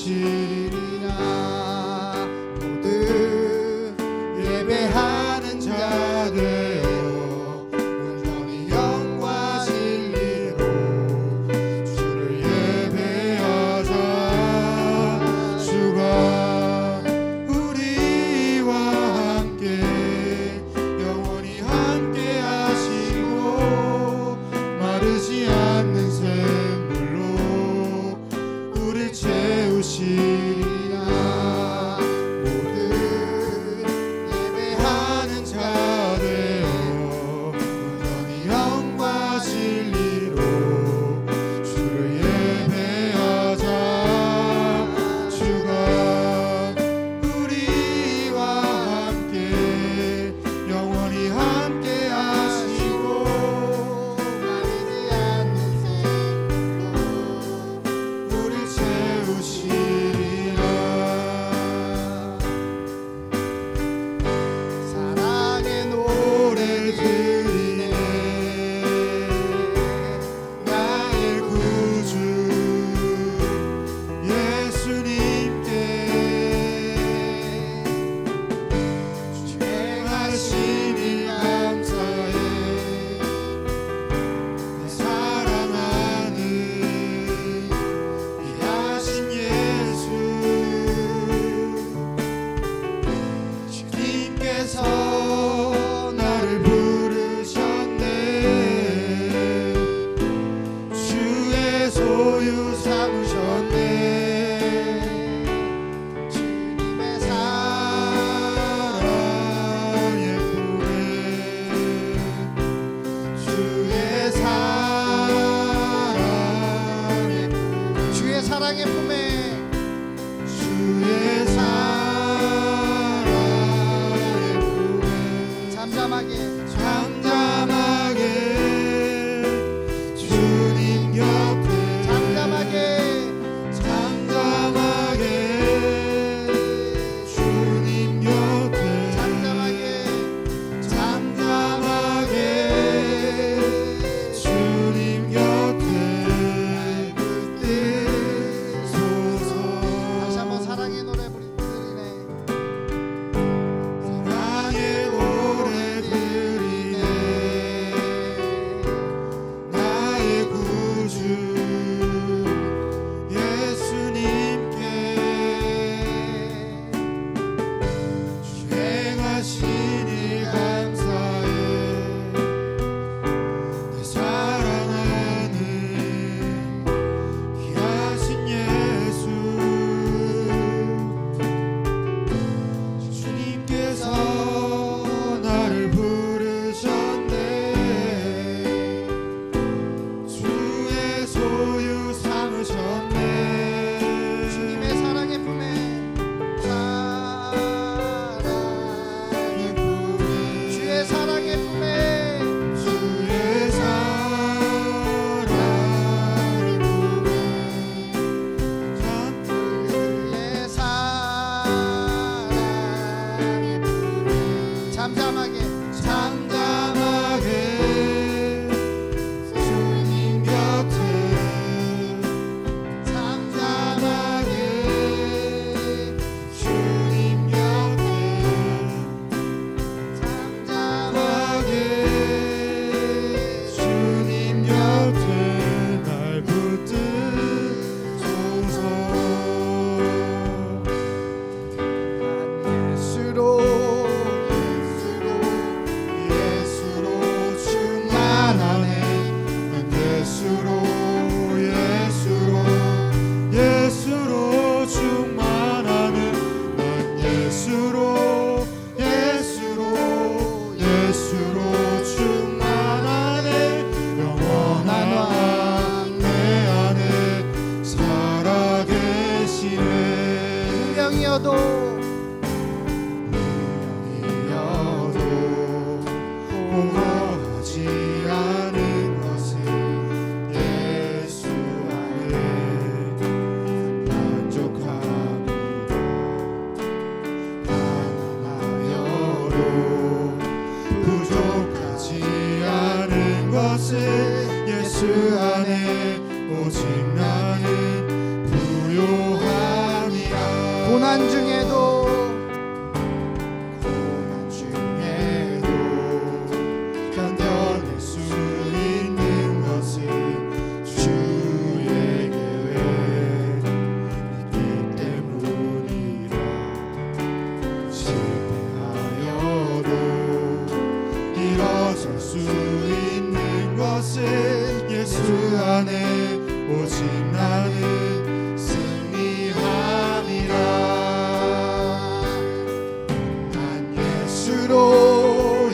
채우시리라. 모든 예배하는 자 되어 온전히 영과 진리로 주를 예배하자. 주가 우리와 함께 영원히 함께 하시고 마르지 않는 샘물로 우릴 채우시리라. 모든 예배하는 자 되어 온전히 영과 진리로 주를 예배하자. 주가 우리와 함께 영원히 함께 하시고 마르지 않는 샘물로 우릴 채우시리라. 사랑의 노래를 드리네. 나의 구주 예수님께 주행하신 일 감사해. 내 사랑하는 귀하신 예수 주님께서 나를 부르셨네. 주의 소유 삼으셨네. 주님의 사랑 예쁘네. 주의 사랑 예쁘네. 주의 사랑의 품에 주의 사랑 예쁘네. 잠잠하게 주님 곁에 잠잠하게 주님 곁에 잠잠하게 주님 곁에 있소서. 다시 한번 사랑의 노래 부르네. 사랑의 노래 드리네. 나의 구주 예수님께 주행하신 일 감사해. 내 사랑하는 귀하신 예수 주님께서 나를 부르셨네. 주의 소유 삼으셨네. 주님의 사랑의 품에 사랑의 품에 주의 사랑의 품에 주의 사랑의 품에 주의 사랑의 품에 잠잠하게 주님 곁에 잠잠하게 주님 곁에 잠잠하게 주님 곁에 날 붙들소서. 예수로 충만하네. 난 예수로 충만하네. 난 예수로 충만하네. 영원한 왕 내 안에 살아계시네. 운명이어도 공허하지 않은 것은 예수 안에 만족합니다. 가난하여도 부족하지 않은 것은 예수 안에 오직 나는 부요한 고난 중에도 견뎌낼 수 있는 것은 주의 계획 있기 때문이라. 실패하여도 일어설 수 있는 것은 예수 안에 오직 나는 승리함이라. 난 예수로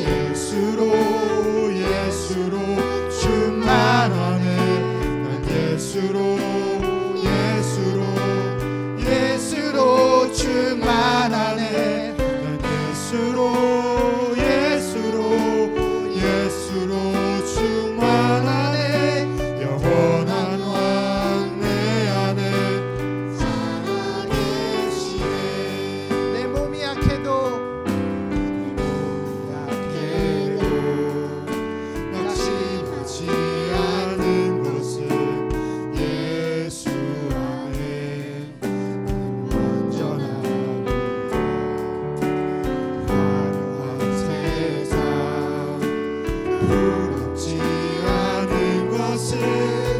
충만하네. 난 예수로 충만하네. 난 예수로 충만하네. 영원한 왕 내 안에 살아계시네. 내 몸이 약해도 낙심하지 않은 것은 예수 안에 완전하니. 화려한 세상 부럽지 않은 것은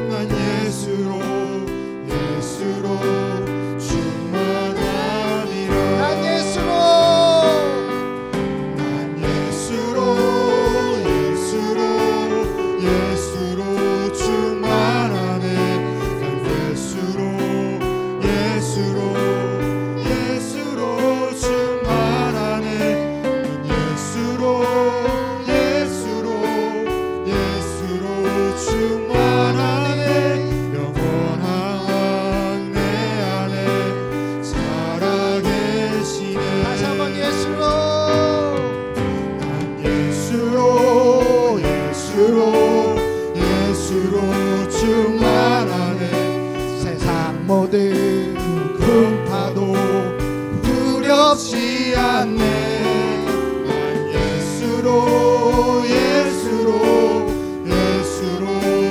난 예수로 충만하니라. 난 예수로 충만하네. 난 예수로 충만하네. 난 예수로 충만하네. 영원한 왕 내 안에 살아계시네. 다시 한번 예수로. 난 예수로 충만하네. 세상 모든 풍파도 두렵지 않네. 난 예수로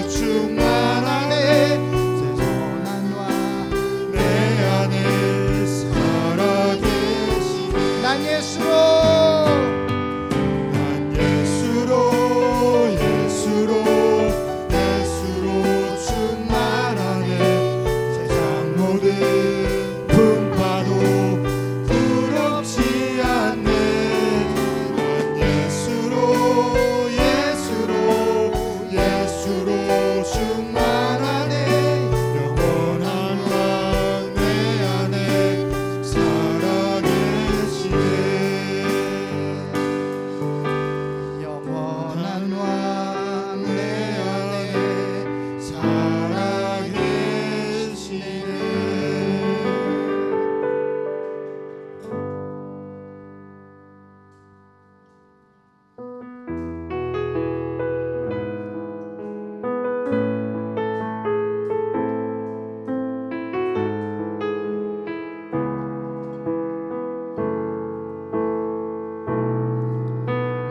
충만하네. 고난과 내 안에 살아계시네. 난 예수로 충만하네. 세상 모든 풍파도 두렵지 않네. 난 예수로 충만하네. 영원한 왕 내 안에 살아계시네. 영원한 왕 내 안에 살아계시네.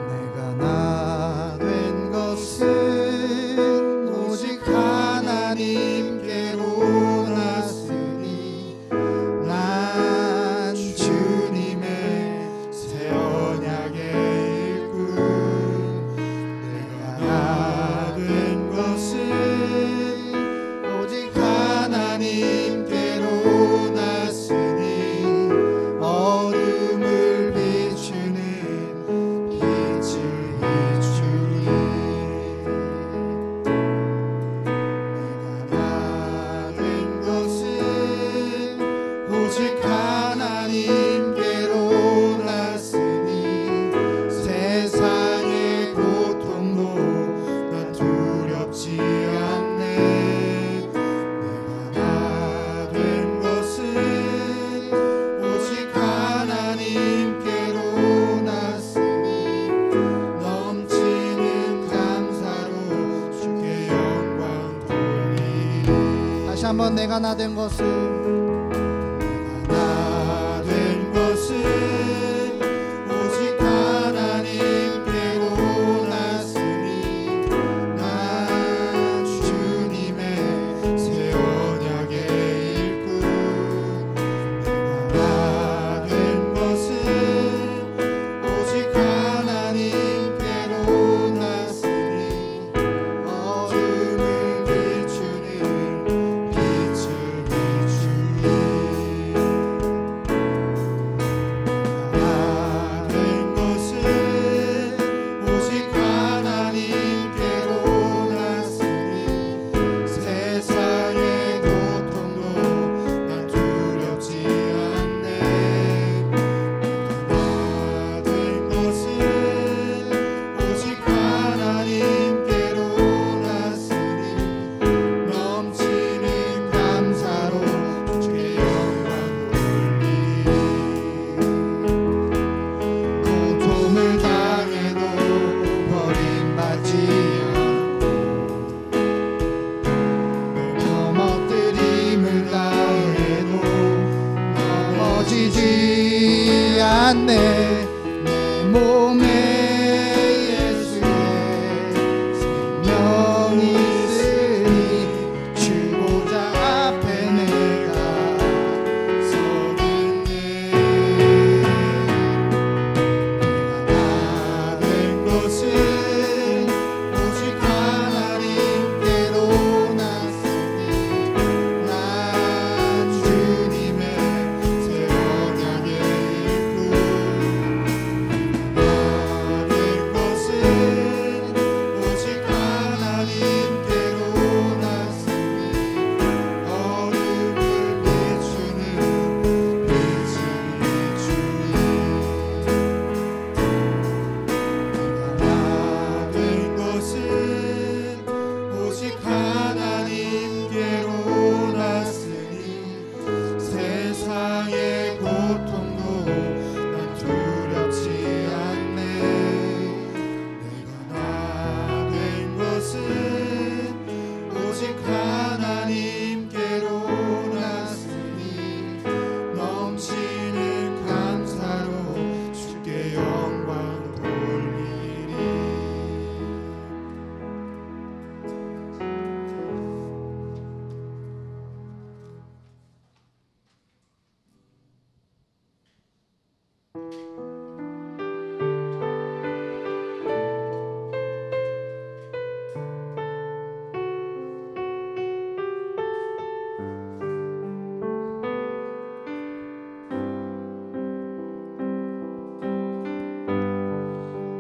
내가 나 된 것은 오직 하나님께로 났으니 난 주님의 새 언약의 일꾼. 내가 나 된 것은 오직 하나님께로 났으니 어둠을 비추는 빛을 비추리. 내가 나 된 것은 오직 하나님께로 났으니 세상의 고통도 난 두렵지 않네. 내가 나 된 것은 오직 하나님께로 났으니 넘치는 감사로 주께 영광 돌리리. 다시 한번 내가 나 된 것은 나 된 것은 오직 하나님께로 났으니 난 주님의 새 언약의 일꾼. 내가 않네. 내 몸에 예수의 생명이 있으니 주보좌 앞에 내가 서겠네. 내가 된 것은 오직 하나님께로 났으니 난 주님의 새 언약에 있고. 내가 된 것은 오직 하나님께로 났으니 어둠을 비추는 빛이 주님. 내가 된 것은 오직 하나님께로 났으니 세상의 고통도 난 두렵지 않네. 내가 된 것은 오직 하나님께로 났으니 넘치는 감사로 주께 영광 돌리리.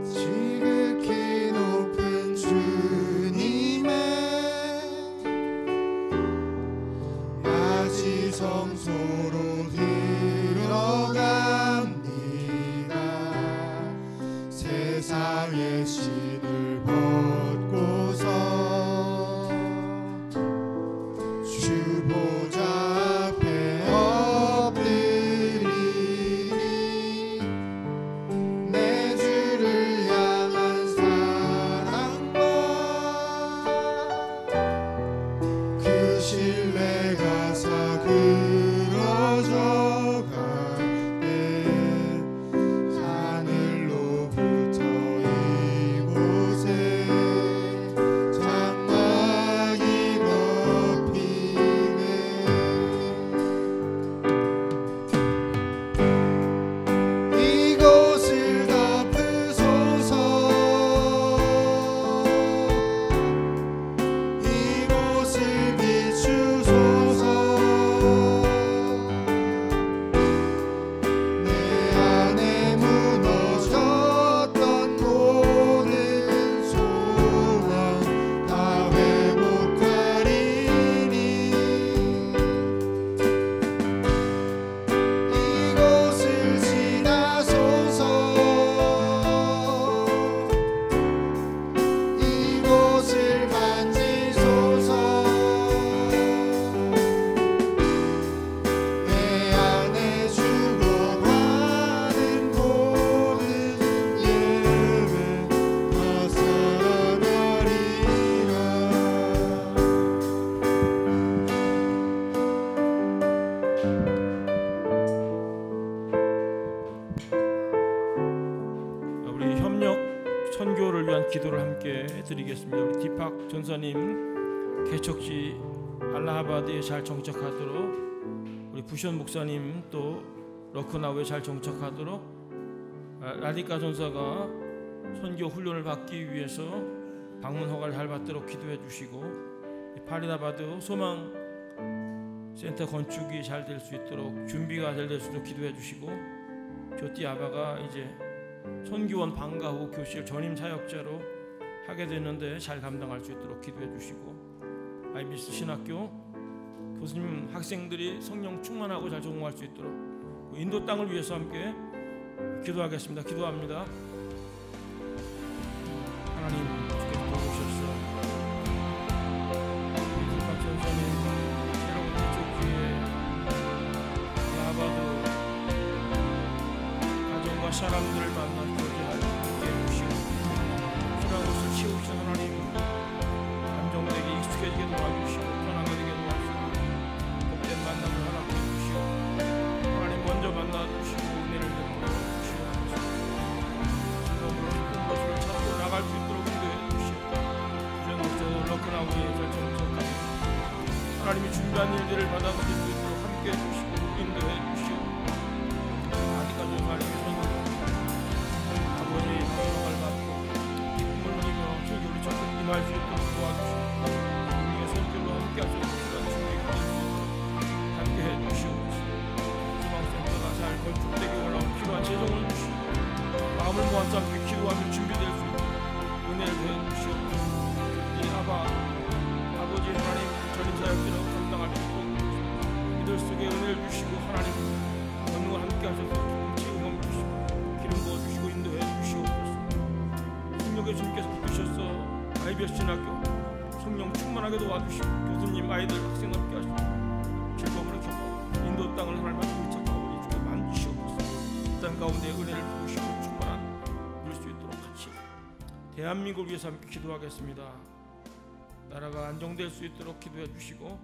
지극히 높은 주님의 낮이 성소로 들어갑니다. 세상의 신을 벗고서 주보좌 앞에 엎드리니 내 주를 향한 사랑과 그 신뢰가 사그러져 갈 때 하늘로부터 이곳에 장막이 덮이네. 이곳을 덮으소서. 이곳을 비추소서. 내 안에 무너졌던 모든 소원 다 회복하리니 이곳을 지나소서. 이곳을 만지소서. 내 안에 죽어가는 모든 예배 다 살아나리라. 우리 협력 선교를 위한 기도를 함께 드리겠습니다. 우리 디팍 전사님 개척지 알라하바드에 잘 정착하도록, 우리 부션 목사님 또 러크나우에 잘 정착하도록, 라디카 전사가 선교 훈련을 받기 위해서 방문 허가를 잘 받도록 기도해 주시고, 파리다바드 소망 센터 건축이 잘 될 수 있도록 준비가 잘 될 수 있도록 기도해 주시고, 조띠 아바가 이제 선교원 방과 후 교실 전임 사역자로 하게 되는데 잘 감당할 수 있도록 기도해 주시고, IBC 신학교 교수님 학생들이 성령 충만하고 잘 적응할 수 있도록 인도 땅을 위해서 함께 기도하겠습니다. 기도합니다. 하나님 주께서 도우셔서 디팍 전사님 새로운 개척기에 라바도 가정과 사람들을 만나 교제할 수 있게 해주시고, 필요한 것을 채우시는 하나님 감정되게 익숙해지게 도와주시고, 편하게 되게 도와주시고, 복된 만남을 허락해 주시고, 하나님 먼저 만나 주시고 은혜를 베풀어 주시고, 받아들일 수 있도록 함께 해주시고 인도해 주시오. 아직까지 살아계셔서 아버지 명령을 받고 기쁨을 누리며 설교를 적극 임할 수 있도록 도와주시고 우리의 설교로 함께 하셔서 필요한 준비가 될 수 있도록 함께 해주시옵소서. 소망센터가 잘 건축되기 원하고 필요한 재정을 주시고 마음을 모아서 함께 기도하며 준비될 수 있도록 은혜를 더해주시옵소서. 이 아버지 하나님 전임 사역들을 감당할 수 있도록 이들 속에 은혜를 주시고 하나님 권능을 함께 하셔서 기쁨 주시고 기름 부어주시고 인도해 주시옵소서. 성령의 주님께서 부르셔서 IBS 신학교 성령 충만하게 도와주시고 교수님 아이들 학생 함께 하시고 즐거움을 겪고 인도 땅을 하나님 앞에 의착하고 우리 주께 만지시옵소서. 땅 가운데 은혜를 부으시고 충만한 누릴 수 있도록 같이 대한민국을 위해서 함께 기도하겠습니다. 나라가 안정될 수 있도록 기도해 주시고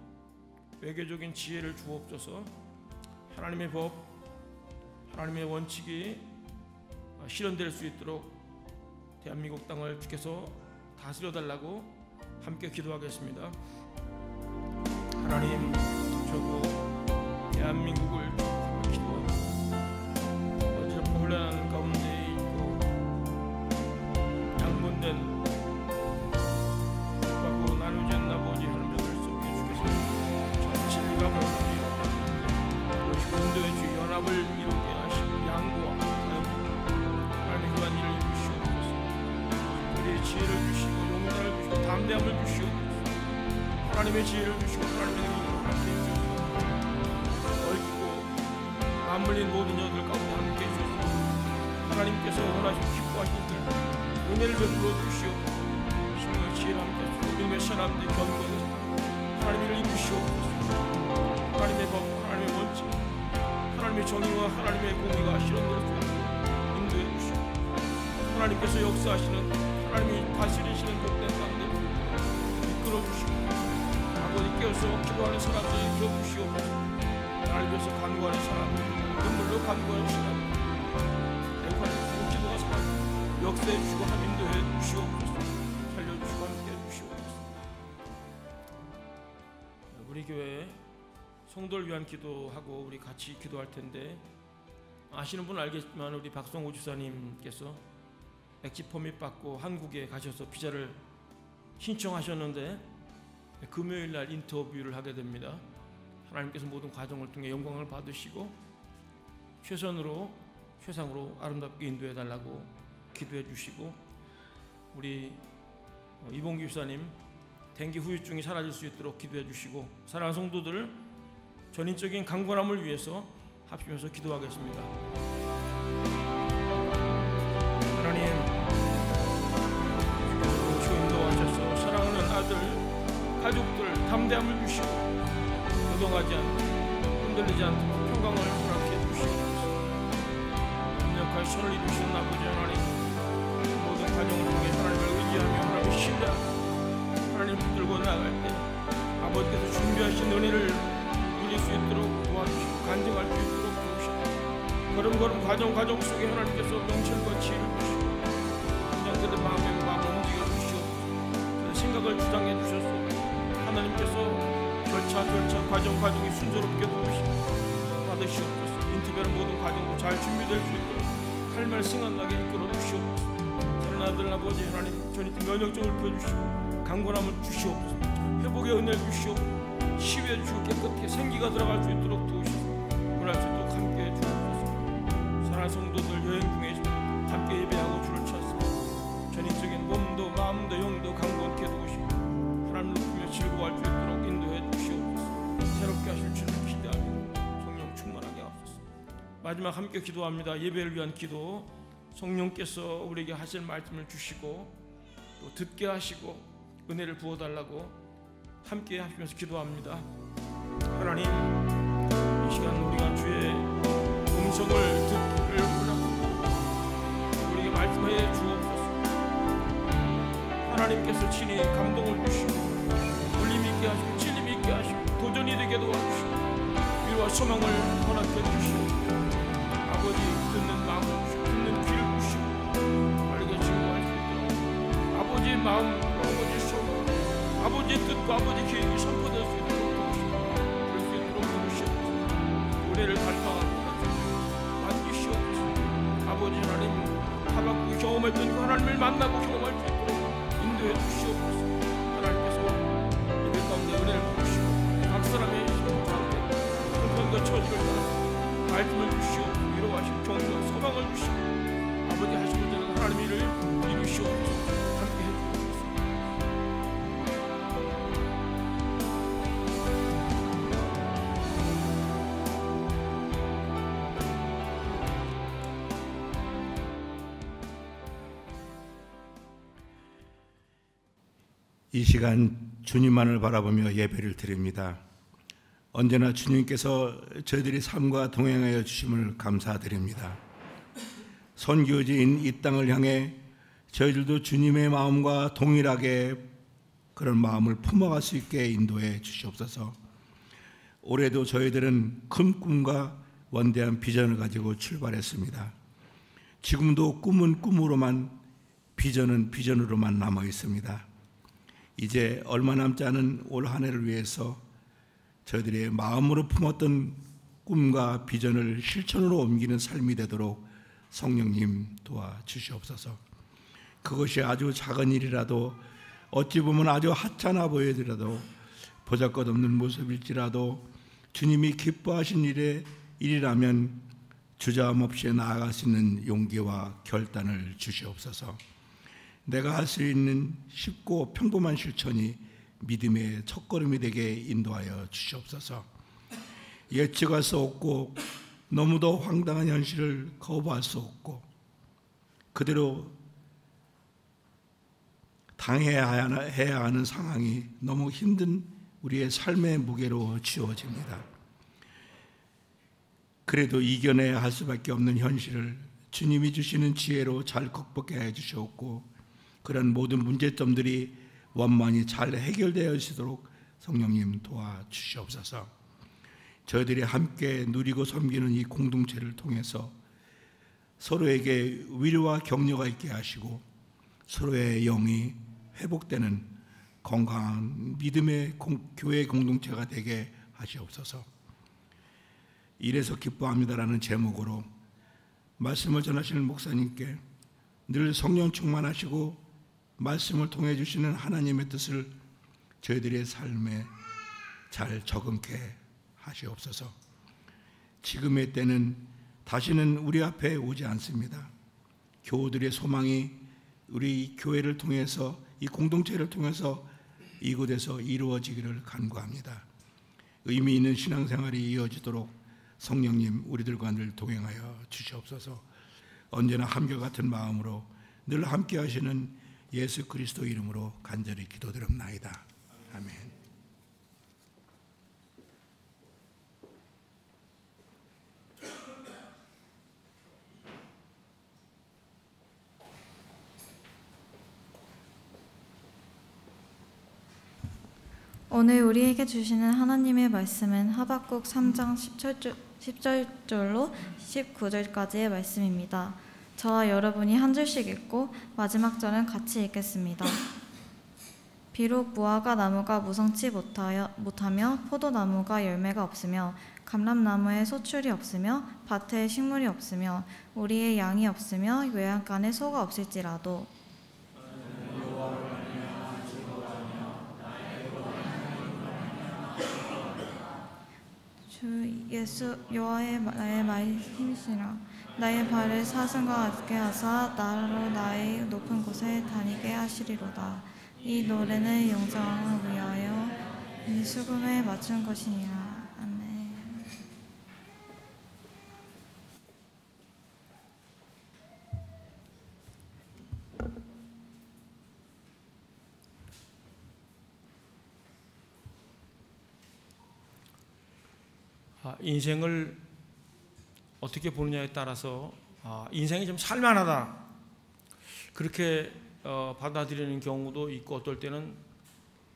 외교적인 지혜를 주옵소서. 하나님의 법, 하나님의 원칙이 실현될 수 있도록 대한민국 땅을 주께서 다스려 달라고 함께 기도하겠습니다. 하나님, 저고 대한민국을 기도하고 어차피 혼란한 가운데 있고 양분된 나누지 않는 아버지 하나님의 속에 주께서 진리가 멈추리라 인도의 주 연합을 이루게 하시고 양보와 하나님의 그러한 일을 이루시옵소서. 우리의 지혜를 주시고 용기를 주시고 담대함을 주시옵소서. 하나님의 지혜를 주시고 하나님의 능력을 함께 해주소서. 얽히고 맞물린 모든 여들 가운데 함께 해주소서. 하나님께서 원하시고 기뻐하시는 은혜를 베풀어 주시옵소서. 신령의 지혜를 함께 믿음의 사람들의 견고한 하나님을 이루시옵소서. 하나님의 법, 하나님의 원칙, 하나님의 정의와 하나님의 공의가 실현될 수 있도록 인도해 주시고 하나님께서 역사하시는 하나님이 다스리시는 복된 가운데 이끌어 주시고 아버지께서 기도하는 사람들이 켜주시옵소서. 나를 위해서 간구하는 사람들, 눈물로 간구하는 사람들, 대판에 주고 기도가 사람 역사해 주시고 인도해 주시옵소서. 살려주시고 함께 해주시옵소서. 우리 교회 성도를 위한 기도하고 우리 같이 기도할 텐데 아시는 분은 알겠지만 우리 박성호 주사님께서 백지 퍼밋 받고 한국에 가셔서 비자를 신청하셨는데 금요일 날 인터뷰를 하게 됩니다. 하나님께서 모든 과정을 통해 영광을 받으시고 최상으로 아름답게 인도해 달라고 기도해 주시고 우리 이봉기 집사님 dengue 후유증이 사라질 수 있도록 기도해 주시고 사랑하는 성도들 전인적인 강건함을 위해서 합심해서 기도하겠습니다. 하나님, 주께서 인도하셔서 사랑하는 아들, 가족들 담대함을 주시고 요동하지 않고 흔들리지 않고 평강을 허락해 주시옵소서. 강력한 손을 이루시는 아버지 하나님, 모든 가정을 통해 하나님을 의지하며 하나님을 신뢰하고 하나님 붙들고 나아갈 때 아버지께서 준비하신 은혜를 누릴 수 있도록 도와주시고 간증할 수 있도록 도우시고 걸음걸음 과정 속에 하나님께서 명철과 지혜를 주시고 인장들의 마음을 움직여 주시옵소서. 생각을 주장해 주셔서 하나님께서 절차 과정이 순조롭게 도우시고 받으시옵소서. 인터뷰하는 모든 과정도 잘 준비될 수 있도록 할 말 승한나게 이끌어 주시옵소서. 다른 아들 아버지 하나님 전이팀 면역적을 보여주시고 강건함을 주시옵소서. 회복의 은혜를 주시옵소서. 치유해 주시고 깨끗하게 생기가 들어갈 수 있도록 도우시옵소서. 문할 수 있도록 함께해 주옵소서. 사랑하는 성도들 여행 중에 함께 예배하고 주를 찾습니다. 전인적인 몸도 마음도 영도 강건케 도우시고 하나님을 높이며 즐거워할 수 있도록 인도해 주시옵소서. 새롭게 하실 줄을 기대하며 성령 충만하게 하옵소서. 마지막 함께 기도합니다. 예배를 위한 기도. 성령께서 우리에게 하실 말씀을 주시고 또 듣게 하시고 은혜를 부어달라고 함께 하시면서 기도합니다. 하나님, 이 시간 우리가 주의 음성을 듣기를 원하고 우리에게 말씀해 주옵소서. 하나님께서 친히 감동을 주시고 울림 있게 하시고 찔림 있게 하시고 도전이 되게 도와주시고 위로와 소망을 허락해 주시고 아버지 듣는 마음을 주시고 듣는 귀를 주시고 알게 증거하시고 아버지의 마음, 아버지의 소망, 아버지의 뜻과 아버지의 계획이 선포될 수 있도록 도우시고 그럴 수 있도록 예배를 닮아가는 만지시옵소서. 아버지 하나님, 하박국이 경험했던 그 하나님을 만나고 경험할 수 있도록 인도해 주시옵소서. 하나님께서 예배 가운데 은혜를 부으시고 각 사람의 가운데 형편과 처지를 따라 말씀을 주시고 위로하시고 경과 소망을 주시고 아버지 하시고자 하는 하나님의 일을 이루시옵소서. 함께 해주옵소서. 이 시간 주님만을 바라보며 예배를 드립니다. 언제나 주님께서 저희들의 삶과 동행하여 주심을 감사드립니다. 선교지인 이 땅을 향해 저희들도 주님의 마음과 동일하게 그런 마음을 품어갈 수 있게 인도해 주시옵소서. 올해도 저희들은 큰 꿈과 원대한 비전을 가지고 출발했습니다. 지금도 꿈은 꿈으로만, 비전은 비전으로만 남아 있습니다. 이제 얼마 남지 않은 올 한 해를 위해서 저희들의 마음으로 품었던 꿈과 비전을 실천으로 옮기는 삶이 되도록 성령님 도와주시옵소서. 그것이 아주 작은 일이라도, 어찌 보면 아주 하찮아 보이더라도, 보잘것없는 모습일지라도 주님이 기뻐하신 일이라면 주저함 없이 나아갈 수 있는 용기와 결단을 주시옵소서. 내가 할 수 있는 쉽고 평범한 실천이 믿음의 첫걸음이 되게 인도하여 주시옵소서. 예측할 수 없고 너무도 황당한 현실을 거부할 수 없고 그대로 당해야 하는 상황이 너무 힘든 우리의 삶의 무게로 지워집니다. 그래도 이겨내야 할 수밖에 없는 현실을 주님이 주시는 지혜로 잘 극복해 주시옵고 그런 모든 문제점들이 원만히 잘 해결되어지도록 성령님 도와주시옵소서. 저희들이 함께 누리고 섬기는 이 공동체를 통해서 서로에게 위로와 격려가 있게 하시고 서로의 영이 회복되는 건강한 믿음의 교회 공동체가 되게 하시옵소서. 이래서 기뻐합니다라는 제목으로 말씀을 전하시는 목사님께 늘 성령 충만하시고 말씀을 통해 주시는 하나님의 뜻을 저희들의 삶에 잘 적응케 하시옵소서. 지금의 때는 다시는 우리 앞에 오지 않습니다. 교우들의 소망이 우리 교회를 통해서, 이 공동체를 통해서 이곳에서 이루어지기를 간구합니다. 의미 있는 신앙생활이 이어지도록 성령님 우리들과 늘 동행하여 주시옵소서. 언제나 한결같은 마음으로 늘 함께 하시는 예수 그리스도 이름으로 간절히 기도드립나이다. 아멘. 오늘 우리에게 주시는 하나님의 말씀은 하박국 3장 10절로 19절까지의 말씀입니다. 저와 여러분이 한 절씩 읽고 마지막 절은 같이 읽겠습니다. 비록 무화과 나무가 무성치 못하며 포도나무가 열매가 없으며 감람나무에 소출이 없으며 밭에 식물이 없으며 우리의 양이 없으며 외양간에 소가 없을지라도 주 예수 여호와의 나의 말이 힘이시라. 나의 발을 사슴과 같게 하사 나로 나의 높은 곳에 다니게 하시리로다. 이 노래는 영광을 위하여 이 수금에 맞춘 것이니라. 아멘. 인생을 어떻게 보느냐에 따라서 인생이 좀 살만하다 그렇게 받아들이는 경우도 있고, 어떨 때는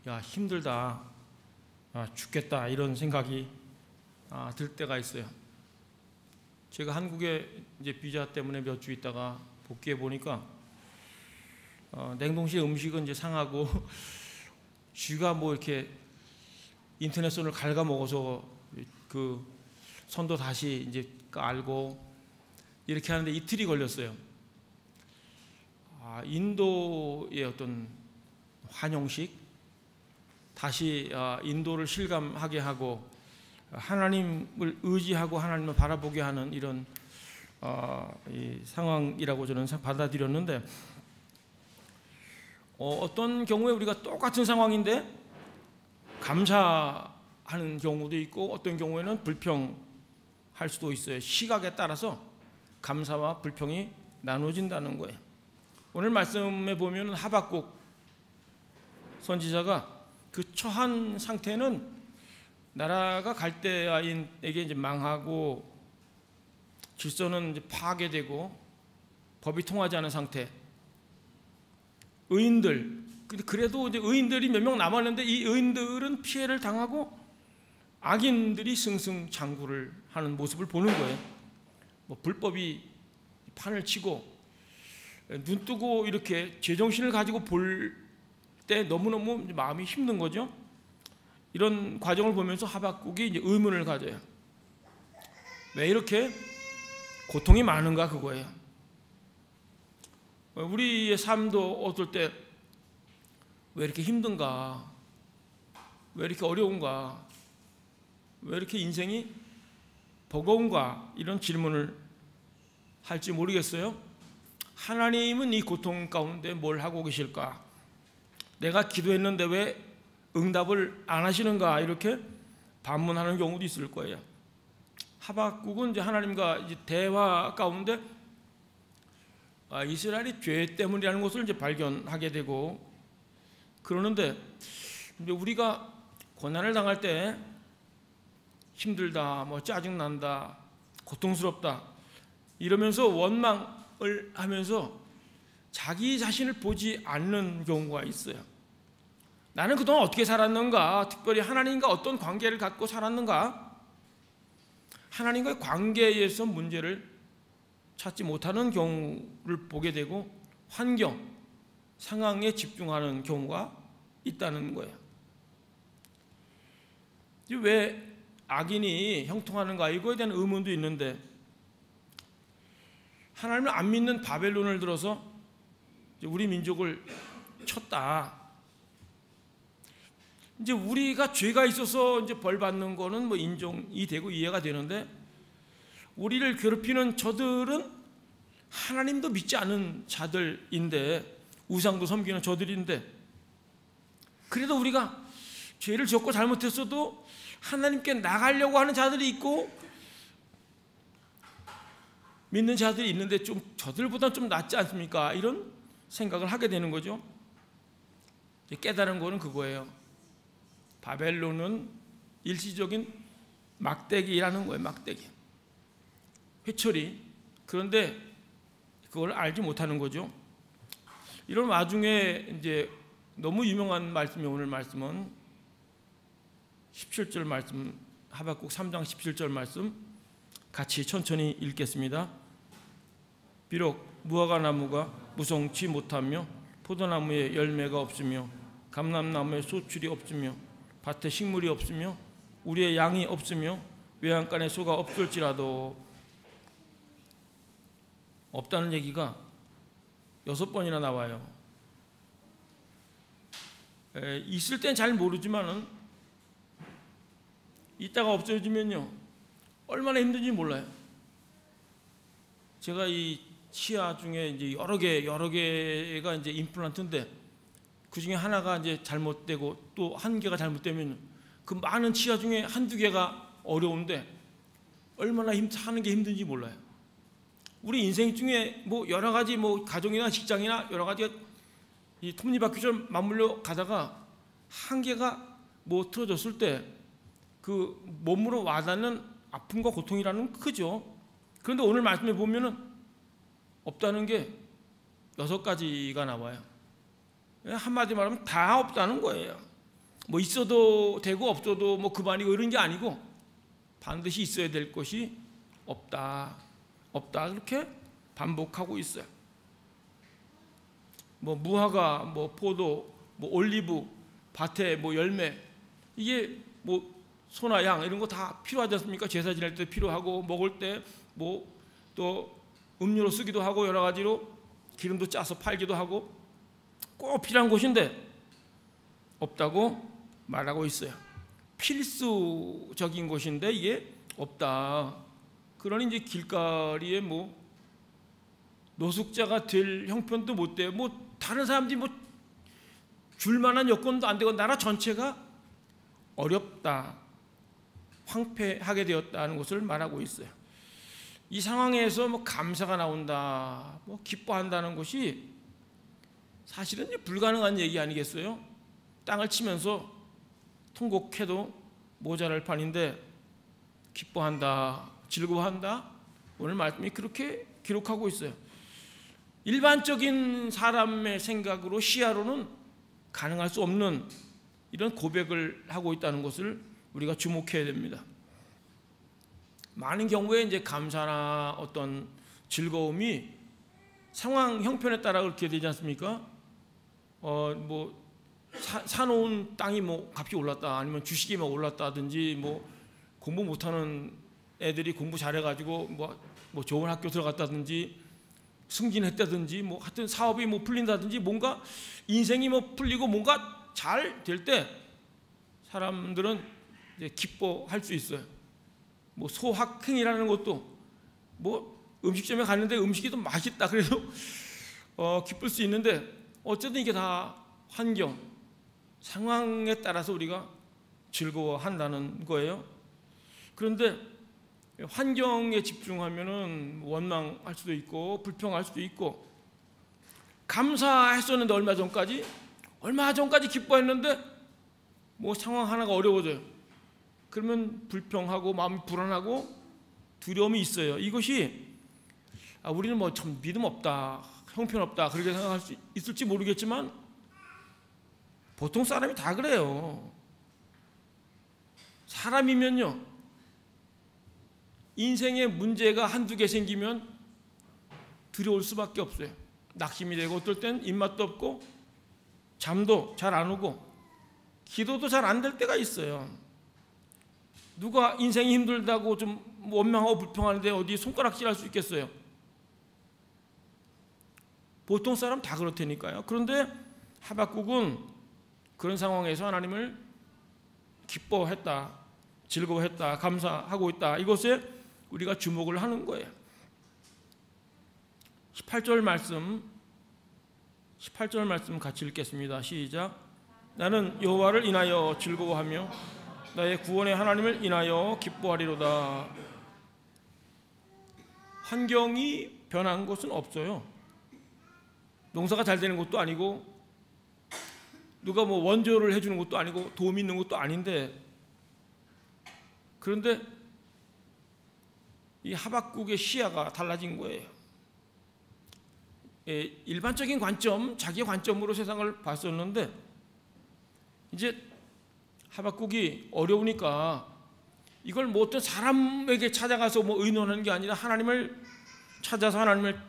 야 힘들다, 죽겠다 이런 생각이 들 때가 있어요. 제가 한국에 이제 비자 때문에 몇 주 있다가 복귀해 보니까 냉동실 음식은 이제 상하고 쥐가 뭐 이렇게 인터넷선을 갉아 먹어서 그 선도 다시 이제 깔고 이렇게 하는데 이틀이 걸렸어요. 인도의 어떤 환영식, 다시 인도를 실감하게 하고 하나님을 의지하고 하나님을 바라보게 하는 이런 이 상황이라고 저는 받아들였는데, 어떤 경우에 우리가 똑같은 상황인데 감사하는 경우도 있고 어떤 경우에는 불평할 수도 있어요. 시각에 따라서 감사와 불평이 나눠진다는 거예요. 오늘 말씀에 보면 하박국 선지자가 그 처한 상태는 나라가 갈대아인에게 이제 망하고 질서는 이제 파괴되고 법이 통하지 않은 상태. 의인들, 그래도 이제 의인들이 몇 명 남았는데 이 의인들은 피해를 당하고 악인들이 승승장구를 하는 모습을 보는 거예요. 뭐 불법이 판을 치고 눈 뜨고 이렇게 제정신을 가지고 볼 때 너무너무 마음이 힘든 거죠. 이런 과정을 보면서 하박국이 이제 의문을 가져요. 왜 이렇게 고통이 많은가, 그거예요. 우리의 삶도 어떨 때 왜 이렇게 힘든가, 왜 이렇게 어려운가, 왜 이렇게 인생이 버거운가, 이런 질문을 할지 모르겠어요. 하나님은 이 고통 가운데 뭘 하고 계실까? 내가 기도했는데 왜 응답을 안 하시는가? 이렇게 반문하는 경우도 있을 거예요. 하박국은 이제 하나님과 이제 대화 가운데 이스라엘이 죄 때문이라는 것을 이제 발견하게 되고, 그러는데 이제 우리가 고난을 당할 때 힘들다, 뭐 짜증난다, 고통스럽다 이러면서 원망을 하면서 자기 자신을 보지 않는 경우가 있어요. 나는 그동안 어떻게 살았는가, 특별히 하나님과 어떤 관계를 갖고 살았는가, 하나님과의 관계에서 문제를 찾지 못하는 경우를 보게 되고 환경, 상황에 집중하는 경우가 있다는 거예요. 왜 악인이 형통하는가, 이거에 대한 의문도 있는데, 하나님을 안 믿는 바벨론을 들어서 우리 민족을 쳤다. 이제 우리가 죄가 있어서 이제 벌 받는 거는 뭐 인정이 되고 이해가 되는데, 우리를 괴롭히는 저들은 하나님도 믿지 않은 자들인데, 우상도 섬기는 저들인데, 그래도 우리가 죄를 짓고 잘못했어도 하나님께 나가려고 하는 자들이 있고 믿는 자들이 있는데 좀 저들보다 좀 낫지 않습니까? 이런 생각을 하게 되는 거죠. 깨달은 거는 그거예요. 바벨론은 일시적인 막대기라는 거예요. 막대기, 회초리. 그런데 그걸 알지 못하는 거죠. 이런 와중에 이제 너무 유명한 말씀이, 오늘 말씀은 17절 말씀, 하박국 3장 17절 말씀 같이 천천히 읽겠습니다. 비록 무화과 나무가 무성치 못하며 포도나무에 열매가 없으며 감람나무에 소출이 없으며 밭에 식물이 없으며 우리의 양이 없으며 외양간에 소가 없을지라도, 없다는 얘기가 6번이나 나와요. 있을 땐 잘 모르지만은 있다가 없어지면요 얼마나 힘든지 몰라요. 제가 이 치아 중에 이제 여러 개가 이제 임플란트인데, 그 중에 하나가 이제 잘못되고 또 한 개가 잘못되면 그 많은 치아 중에 한두 개가 어려운데 얼마나 하는 게 힘든지 몰라요. 우리 인생 중에 뭐 여러 가지 뭐 가정이나 직장이나 여러 가지가 이 톱니바퀴처럼 맞물려 가다가 한 개가 뭐 틀어졌을 때 그 몸으로 와닿는 아픔과 고통이라는 크죠. 그런데 오늘 말씀에 보면은 없다는 게 6가지가 나와요. 한마디 말하면 다 없다는 거예요. 뭐 있어도 되고 없어도 뭐 그만이고 이런 게 아니고 반드시 있어야 될 것이 없다, 없다, 그렇게 반복하고 있어요. 뭐 무화과, 뭐 포도, 뭐 올리브, 밭에 뭐 열매, 이게 뭐 소나 양 이런 거 다 필요하지 않습니까? 제사 지낼 때 필요하고 먹을 때 뭐 또 음료로 쓰기도 하고 여러 가지로 기름도 짜서 팔기도 하고 꼭 필요한 곳인데 없다고 말하고 있어요. 필수적인 곳인데 이게 없다. 그러니 이제 길거리에 뭐 노숙자가 될 형편도 못 돼. 뭐 다른 사람들이 뭐 줄만한 여건도 안 되고 나라 전체가 어렵다, 황폐하게 되었다는 것을 말하고 있어요. 이 상황에서 뭐 감사가 나온다, 뭐 기뻐한다는 것이 사실은 불가능한 얘기 아니겠어요? 땅을 치면서 통곡해도 모자랄 판인데 기뻐한다, 즐거워한다, 오늘 말씀이 그렇게 기록하고 있어요. 일반적인 사람의 생각으로 시야로는 가능할 수 없는 이런 고백을 하고 있다는 것을 우리가 주목해야 됩니다. 많은 경우에 이제 감사나 어떤 즐거움이 상황 형편에 따라 그렇게 되지 않습니까? 뭐 사놓은 땅이 뭐 값이 올랐다, 아니면 주식이 뭐 올랐다든지, 뭐 공부 못하는 애들이 공부 잘해가지고 뭐 좋은 학교 들어갔다든지, 승진했다든지, 뭐 하여튼 사업이 뭐 풀린다든지, 뭔가 인생이 뭐 풀리고 뭔가 잘 될 때 사람들은 이제 기뻐할 수 있어요. 뭐 소확행이라는 것도 뭐 음식점에 갔는데 음식이 좀 맛있다 그래서 기쁠 수 있는데, 어쨌든 이게 다 환경, 상황에 따라서 우리가 즐거워한다는 거예요. 그런데 환경에 집중하면은 원망할 수도 있고 불평할 수도 있고, 감사했었는데 얼마 전까지 기뻐했는데 뭐 상황 하나가 어려워져요. 그러면 불평하고 마음이 불안하고 두려움이 있어요. 이것이 우리는 뭐 참 믿음 없다, 형편없다 그렇게 생각할 수 있을지 모르겠지만 보통 사람이 다 그래요. 사람이면요, 인생에 문제가 한두 개 생기면 두려울 수밖에 없어요. 낙심이 되고, 어떨 땐 입맛도 없고 잠도 잘 안 오고 기도도 잘 안 될 때가 있어요. 누가 인생이 힘들다고 좀 원망하고 불평하는데 어디 손가락질할 수 있겠어요? 보통 사람 다 그렇다니까요. 그런데 하박국은 그런 상황에서 하나님을 기뻐했다, 즐거워했다, 감사하고 있다, 이것에 우리가 주목을 하는 거예요. 18절 말씀 같이 읽겠습니다. 시작. 나는 여호와를 인하여 즐거워하며 나의 구원의 하나님을 인하여 기뻐하리로다. 환경이 변한 것은 없어요. 농사가 잘 되는 것도 아니고 누가 뭐 원조를 해주는 것도 아니고 도움이 있는 것도 아닌데, 그런데 이 하박국의 시야가 달라진 거예요. 일반적인 관점, 자기의 관점으로 세상을 봤었는데 이제 하박국이 어려우니까 이걸 뭐 어떤 사람에게 찾아가서 뭐 의논하는 게 아니라 하나님을 찾아서 하나님을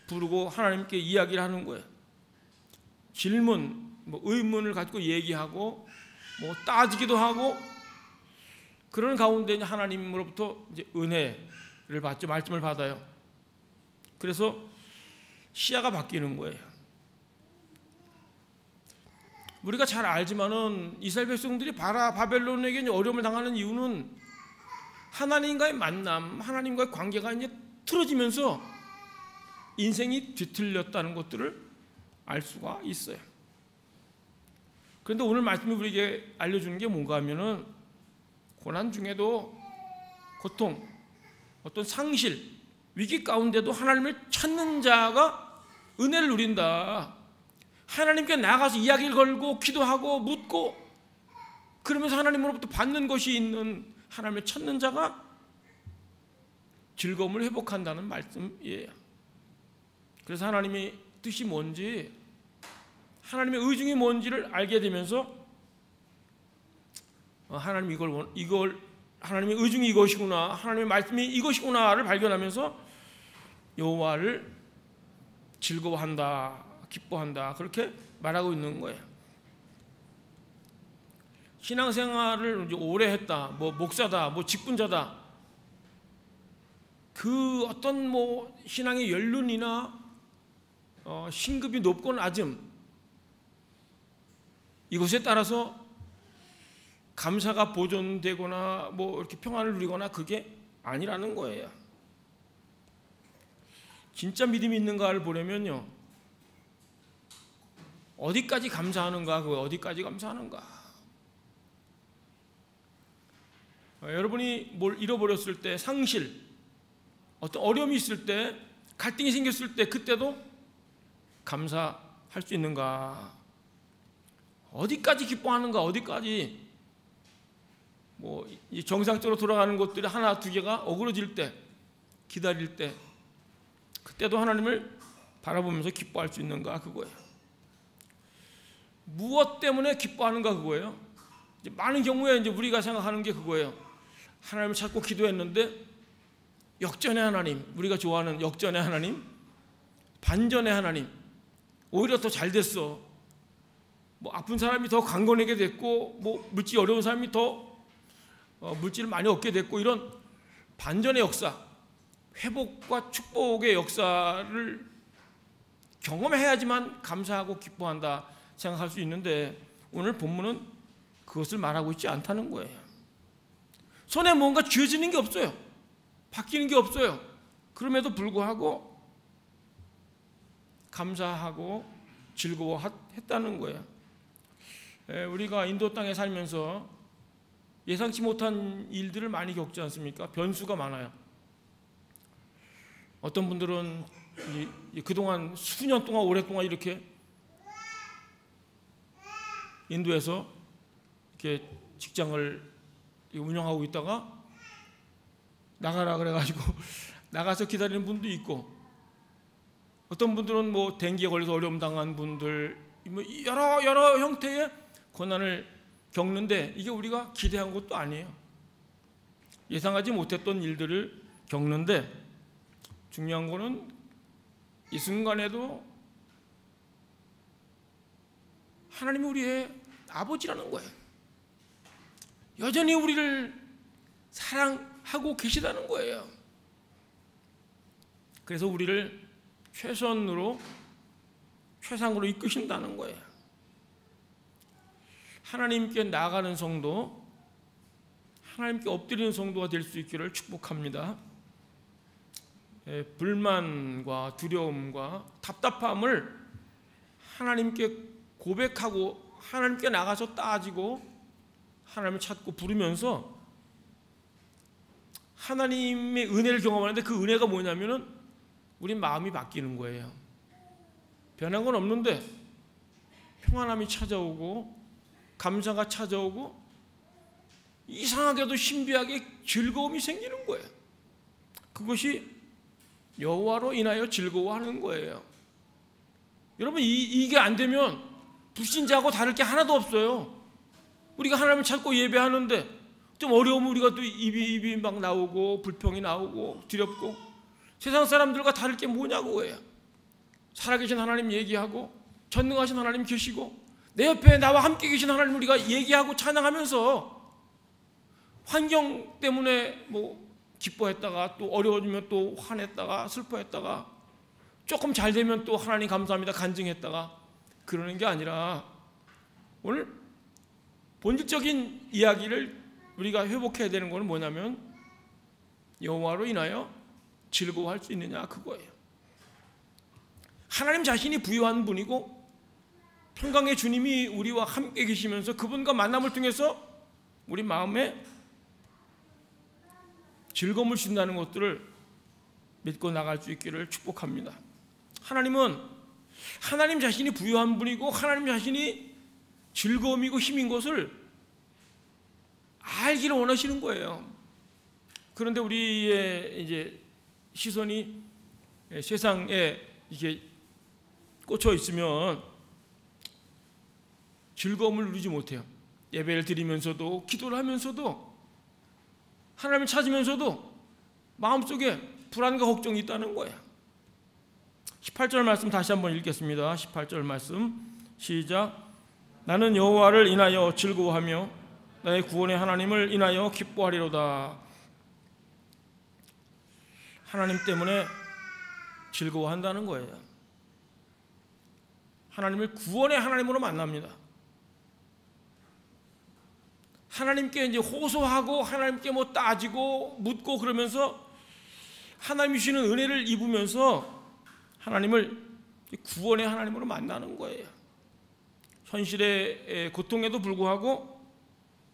부르고 하나님께 이야기를 하는 거예요. 질문, 뭐 의문을 가지고 얘기하고 뭐 따지기도 하고, 그런 가운데 하나님으로부터 이제 은혜를 받죠. 말씀을 받아요. 그래서 시야가 바뀌는 거예요. 우리가 잘 알지만은 이스라엘 백성들이 바벨론에게 어려움을 당하는 이유는 하나님과의 만남, 하나님과의 관계가 이제 틀어지면서 인생이 뒤틀렸다는 것들을 알 수가 있어요. 그런데 오늘 말씀이 우리에게 알려주는 게 뭔가 하면은 고난 중에도 고통, 어떤 상실, 위기 가운데도 하나님을 찾는 자가 은혜를 누린다. 하나님께 나가서 이야기를 걸고 기도하고 묻고 그러면서 하나님으로부터 받는 것이 있는, 하나님을 찾는 자가 즐거움을 회복한다는 말씀이에요. 그래서 하나님의 뜻이 뭔지, 하나님의 의중이 뭔지를 알게 되면서 하나님 이걸 하나님의 의중이 이것이구나, 하나님의 말씀이 이것이구나를 발견하면서 여호와를 즐거워한다, 기뻐한다, 그렇게 말하고 있는 거예요. 신앙생활을 이제 오래 했다, 뭐 목사다, 뭐 직분자다, 그 어떤 뭐 신앙의 연륜이나 신급이 높고 낮음, 이것에 따라서 감사가 보존되거나 뭐 이렇게 평안을 누리거나 그게 아니라는 거예요. 진짜 믿음이 있는가를 보려면요, 어디까지 감사하는가, 그 어디까지 감사하는가. 여러분이 뭘 잃어버렸을 때, 상실, 어떤 어려움이 있을 때, 갈등이 생겼을 때, 그때도 감사할 수 있는가? 어디까지 기뻐하는가? 어디까지 뭐 정상적으로 돌아가는 것들이 하나 두 개가 어그러질 때, 기다릴 때, 그때도 하나님을 바라보면서 기뻐할 수 있는가? 그거예요. 무엇 때문에 기뻐하는가? 그거예요. 이제 많은 경우에 이제 우리가 생각하는 게 그거예요. 하나님을 찾고 기도했는데 역전의 하나님, 우리가 좋아하는 역전의 하나님, 반전의 하나님, 오히려 더 잘 됐어. 뭐 아픈 사람이 더 강건하게 됐고, 뭐 물질 어려운 사람이 더 물질을 많이 얻게 됐고, 이런 반전의 역사, 회복과 축복의 역사를 경험해야지만 감사하고 기뻐한다 생각할 수 있는데, 오늘 본문은 그것을 말하고 있지 않다는 거예요. 손에 뭔가 쥐어지는 게 없어요. 바뀌는 게 없어요. 그럼에도 불구하고 감사하고 즐거워했다는 거예요. 우리가 인도 땅에 살면서 예상치 못한 일들을 많이 겪지 않습니까? 변수가 많아요. 어떤 분들은 그동안 수년 동안, 오랫동안 이렇게 인도에서 이렇게 직장을 운영하고 있다가 나가라 그래가지고 나가서 기다리는 분도 있고, 어떤 분들은 뭐 댕기에 걸려서 어려움 당한 분들, 뭐 여러 형태의 고난을 겪는데, 이게 우리가 기대한 것도 아니에요. 예상하지 못했던 일들을 겪는데, 중요한 거는 이 순간에도 하나님이 우리의 아버지라는 거예요. 여전히 우리를 사랑하고 계시다는 거예요. 그래서 우리를 최선으로, 최상으로 이끄신다는 거예요. 하나님께 나아가는 성도, 하나님께 엎드리는 성도가 될 수 있기를 축복합니다. 불만과 두려움과 답답함을 하나님께 고백하고 하나님께 나가서 따지고 하나님을 찾고 부르면서 하나님의 은혜를 경험하는데, 그 은혜가 뭐냐면은 우리 마음이 바뀌는 거예요. 변한 건 없는데 평안함이 찾아오고 감사가 찾아오고 이상하게도 신비하게 즐거움이 생기는 거예요. 그것이 여호와로 인하여 즐거워하는 거예요. 여러분, 이게 안 되면 불신자하고 다를 게 하나도 없어요. 우리가 하나님을 찾고 예배하는데 좀 어려우면 우리가 또 입이 막 나오고 불평이 나오고 두렵고, 세상 사람들과 다를 게 뭐냐고 해요. 살아계신 하나님 얘기하고 전능하신 하나님 계시고 내 옆에 나와 함께 계신 하나님 우리가 얘기하고 찬양하면서, 환경 때문에 뭐 기뻐했다가 또 어려워지면 또 화냈다가 슬퍼했다가 조금 잘 되면 또 하나님 감사합니다 간증했다가 그러는 게 아니라, 오늘 본질적인 이야기를 우리가 회복해야 되는 것은 뭐냐면 여호와로 인하여 즐거워할 수 있느냐, 그거예요. 하나님 자신이 부유한 분이고 평강의 주님이 우리와 함께 계시면서 그분과 만남을 통해서 우리 마음에 즐거움을 주신다는 것들을 믿고 나갈 수 있기를 축복합니다. 하나님은 하나님 자신이 부유한 분이고 하나님 자신이 즐거움이고 힘인 것을 알기를 원하시는 거예요. 그런데 우리의 이제 시선이 세상에 이게 꽂혀 있으면 즐거움을 누리지 못해요. 예배를 드리면서도, 기도를 하면서도, 하나님을 찾으면서도 마음속에 불안과 걱정이 있다는 거예요. 18절 말씀 다시 한번 읽겠습니다. 18절 말씀 시작. 나는 여호와를 인하여 즐거워하며 나의 구원의 하나님을 인하여 기뻐하리로다. 하나님 때문에 즐거워한다는 거예요. 하나님을 구원의 하나님으로 만납니다. 하나님께 이제 호소하고 하나님께 뭐 따지고 묻고 그러면서 하나님이 주시는 은혜를 입으면서 하나님을 구원의 하나님으로 만나는 거예요. 현실의 고통에도 불구하고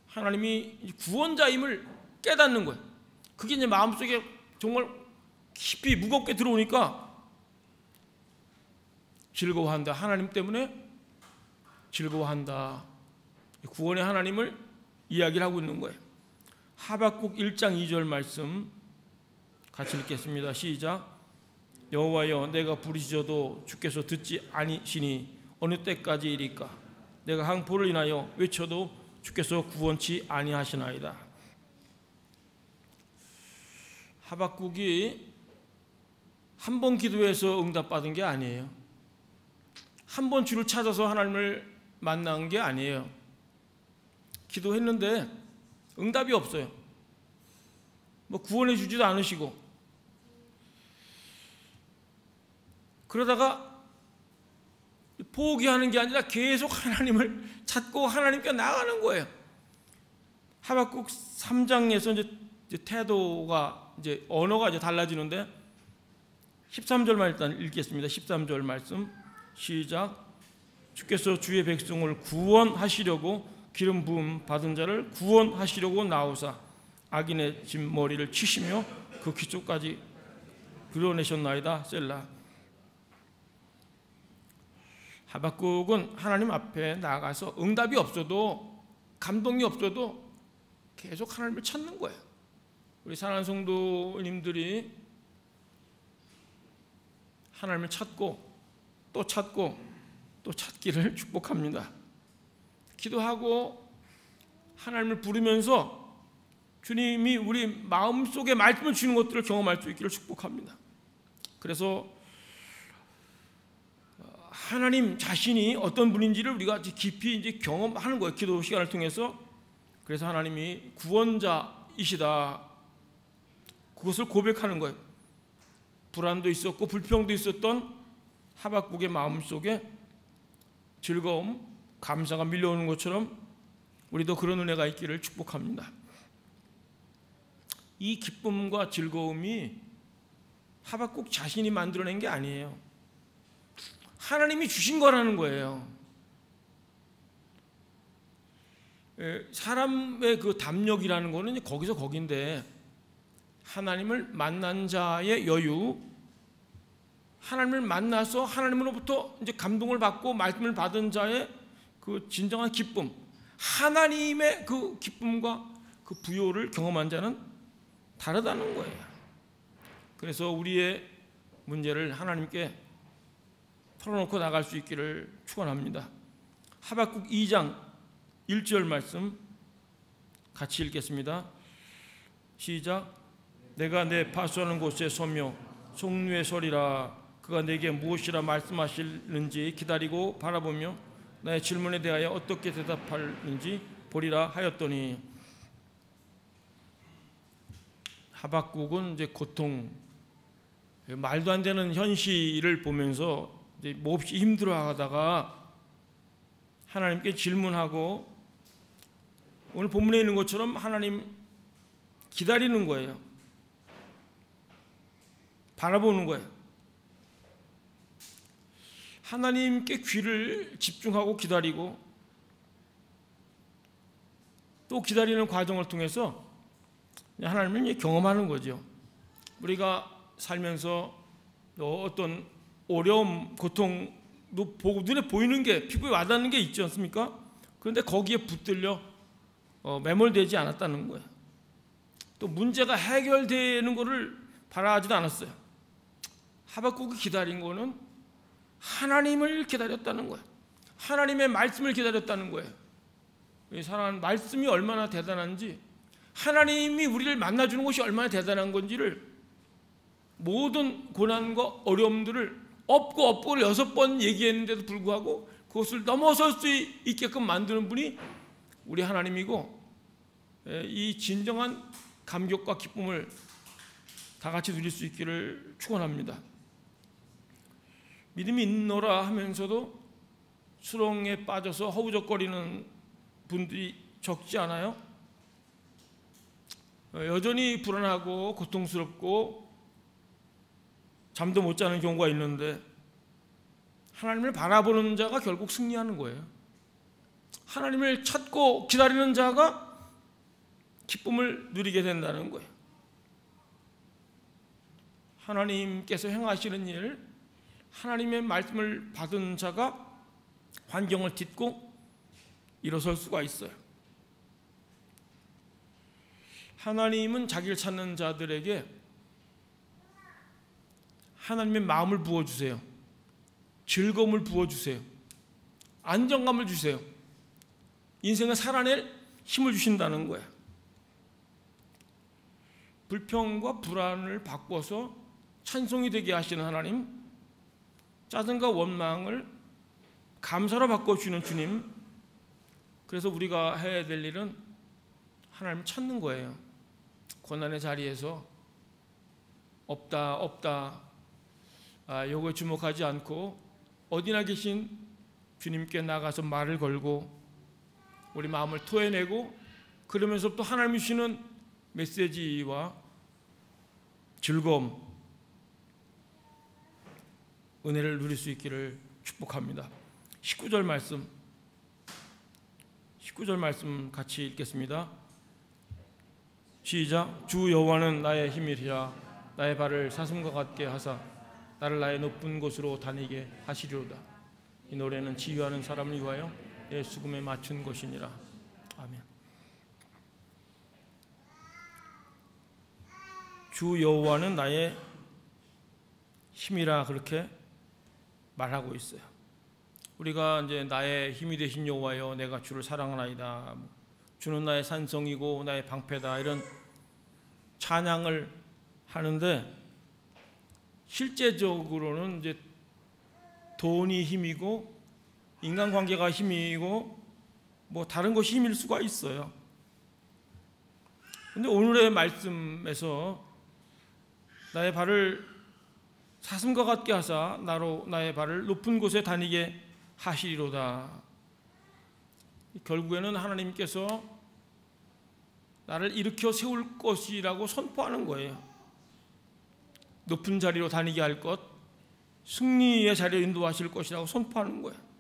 하나님이 구원자임을 깨닫는 거예요. 그게 이제 마음속에 정말 깊이 무겁게 들어오니까 즐거워한다. 하나님 때문에 즐거워한다. 구원의 하나님을 이야기를 하고 있는 거예요. 하박국 1장 2절 말씀 같이 읽겠습니다. 시작. 여호와여, 내가 부르짖어도 주께서 듣지 아니시니 어느 때까지이리까? 내가 항포를 인하여 외쳐도 주께서 구원치 아니하시나이다. 하박국이 한 번 기도해서 응답받은 게 아니에요. 한 번 주를 찾아서 하나님을 만난 게 아니에요. 기도했는데 응답이 없어요. 뭐 구원해 주지도 않으시고, 그러다가 포기하는 게 아니라 계속 하나님을 찾고 하나님께 나가는 거예요. 하박국 3장에서 이제 태도가 이제 언어가 이제 달라지는데 13절만 일단 읽겠습니다. 13절 말씀 시작. 주께서 주의 백성을 구원하시려고 기름 부음 받은 자를 구원하시려고 나오사 악인의 진머리를 치시며 그 기초까지 그려내셨나이다. 셀라. 하박국은 하나님 앞에 나가서 응답이 없어도 감동이 없어도 계속 하나님을 찾는 거예요. 우리 사랑하는 성도님들이 하나님을 찾고 또 찾고 또 찾기를 축복합니다. 기도하고 하나님을 부르면서 주님이 우리 마음속에 말씀을 주는 것들을 경험할 수 있기를 축복합니다. 그래서 하나님 자신이 어떤 분인지를 우리가 깊이 이제 경험하는 거예요. 기도 시간을 통해서. 그래서 하나님이 구원자이시다. 그것을 고백하는 거예요. 불안도 있었고 불평도 있었던 하박국의 마음속에 즐거움, 감사가 밀려오는 것처럼 우리도 그런 은혜가 있기를 축복합니다. 이 기쁨과 즐거움이 하박국 자신이 만들어낸 게 아니에요. 하나님이 주신 거라는 거예요. 사람의 그 담력이라는 거는 이제 거기서 거긴데, 하나님을 만난 자의 여유, 하나님을 만나서 하나님으로부터 이제 감동을 받고 말씀을 받은 자의 그 진정한 기쁨, 하나님의 그 기쁨과 그 부요를 경험한 자는 다르다는 거예요. 그래서 우리의 문제를 하나님께 털어놓고 나갈 수 있기를 축원합니다. 하박국 2장 1절 말씀 같이 읽겠습니다. 시작. 내가 내 파수하는 곳에 서며 속류에 서리라. 그가 내게 무엇이라 말씀하실는지 기다리고 바라보며 나의 질문에 대하여 어떻게 대답하는지 보리라 하였더니, 하박국은 이제 고통, 말도 안 되는 현실을 보면서 이제 몹시 힘들어하다가 하나님께 질문하고, 오늘 본문에 있는 것처럼 하나님 기다리는 거예요. 바라보는 거예요. 하나님께 귀를 집중하고 기다리고 또 기다리는 과정을 통해서 하나님을 경험하는 거죠. 우리가 살면서 어떤 어려움, 고통도 보고 눈에 보이는 게, 피부에 와닿는 게 있지 않습니까? 그런데 거기에 붙들려 매몰되지 않았다는 거예요. 또 문제가 해결되는 것을 바라지도 않았어요. 하박국이 기다린 거는 하나님을 기다렸다는 거예요. 하나님의 말씀을 기다렸다는 거예요. 사랑하는, 말씀이 얼마나 대단한지, 하나님이 우리를 만나주는 것이 얼마나 대단한 건지를, 모든 고난과 어려움들을 없고 6번 얘기했는데도 불구하고 그것을 넘어설 수 있게끔 만드는 분이 우리 하나님이고, 이 진정한 감격과 기쁨을 다 같이 누릴 수 있기를 축원합니다. 믿음이 있노라 하면서도 수렁에 빠져서 허우적거리는 분들이 적지 않아요? 여전히 불안하고 고통스럽고 잠도 못 자는 경우가 있는데 하나님을 바라보는 자가 결국 승리하는 거예요. 하나님을 찾고 기다리는 자가 기쁨을 누리게 된다는 거예요. 하나님께서 행하시는 일, 하나님의 말씀을 받은 자가 환경을 딛고 일어설 수가 있어요. 하나님은 자기를 찾는 자들에게 하나님의 마음을 부어주세요. 즐거움을 부어주세요. 안정감을 주세요. 인생을 살아낼 힘을 주신다는 거예요. 불평과 불안을 바꿔서 찬송이 되게 하시는 하나님, 짜증과 원망을 감사로 바꿔주시는 주님. 그래서 우리가 해야 될 일은 하나님을 찾는 거예요. 고난의 자리에서 없다 요거에 주목하지 않고 어디나 계신 주님께 나가서 말을 걸고 우리 마음을 토해내고, 그러면서 또 하나님이 주시는 메시지와 즐거움, 은혜를 누릴 수 있기를 축복합니다. 19절 말씀 같이 읽겠습니다. 시작. 주 여호와는 나의 힘이리라. 나의 발을 사슴과 같게 하사 나를 나의 높은 곳으로 다니게 하시리로다. 이 노래는 지휘하는 사람을 위하여 내 수금에 맞춘 것이니라. 아멘. 주 여호와는 나의 힘이라 그렇게 말하고 있어요. 우리가 이제 나의 힘이 되신 여호와여 내가 주를 사랑하나이다, 주는 나의 산성이고 나의 방패다, 이런 찬양을 하는데 실제적으로는 이제 돈이 힘이고 인간관계가 힘이고 뭐 다른 것이 힘일 수가 있어요. 근데 오늘의 말씀에서 나의 발을 사슴과 같게 하사 나의 발을 높은 곳에 다니게 하시리로다. 결국에는 하나님께서 나를 일으켜 세울 것이라고 선포하는 거예요. 높은 자리로 다니게 할 것, 승리의 자리에 인도하실 것이라고 선포하는 거예요.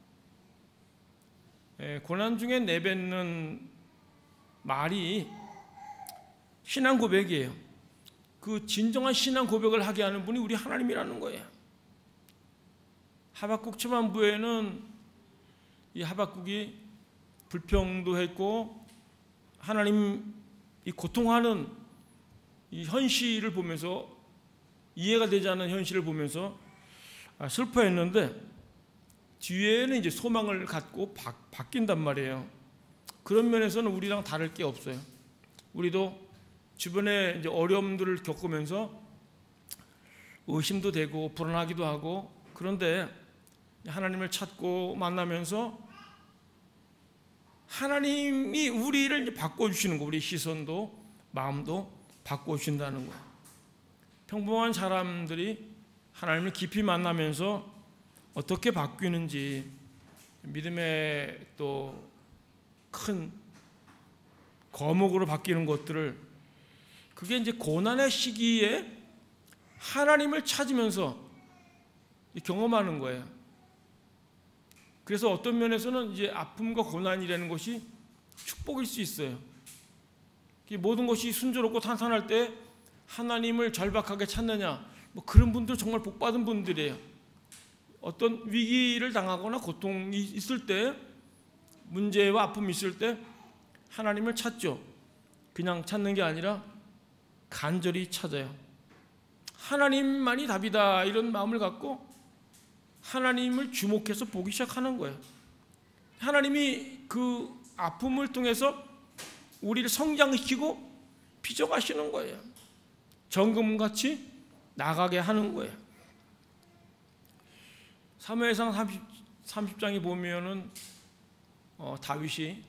고난 중에 내뱉는 말이 신앙 고백이에요. 그 진정한 신앙 고백을 하게 하는 분이 우리 하나님이라는 거예요. 하박국 초반부에는 이 하박국이 불평도 했고 하나님 이 고통하는 이 현실을 보면서, 이해가 되지 않는 현실을 보면서 슬퍼했는데 뒤에는 이제 소망을 갖고 바뀐단 말이에요. 그런 면에서는 우리랑 다를 게 없어요. 우리도 주변에 이제 어려움들을 겪으면서 의심도 되고 불안하기도 하고, 그런데 하나님을 찾고 만나면서 하나님이 우리를 이제 바꿔주시는 거, 우리 시선도 마음도 바꿔주신다는 거예요. 평범한 사람들이 하나님을 깊이 만나면서 어떻게 바뀌는지, 믿음의 또 큰 거목으로 바뀌는 것들을, 그게 이제 고난의 시기에 하나님을 찾으면서 경험하는 거예요. 그래서 어떤 면에서는 이제 아픔과 고난이라는 것이 축복일 수 있어요. 모든 것이 순조롭고 탄탄할 때 하나님을 절박하게 찾느냐, 뭐 그런 분들 정말 복받은 분들이에요. 어떤 위기를 당하거나 고통이 있을 때, 문제와 아픔이 있을 때 하나님을 찾죠. 그냥 찾는 게 아니라 간절히 찾아요. 하나님만이 답이다, 이런 마음을 갖고 하나님을 주목해서 보기 시작하는 거예요. 하나님이 그 아픔을 통해서 우리를 성장시키고 빚어가시는 거예요. 정금같이 나가게 하는 거예요. 사무엘상 30장에 보면은 다윗이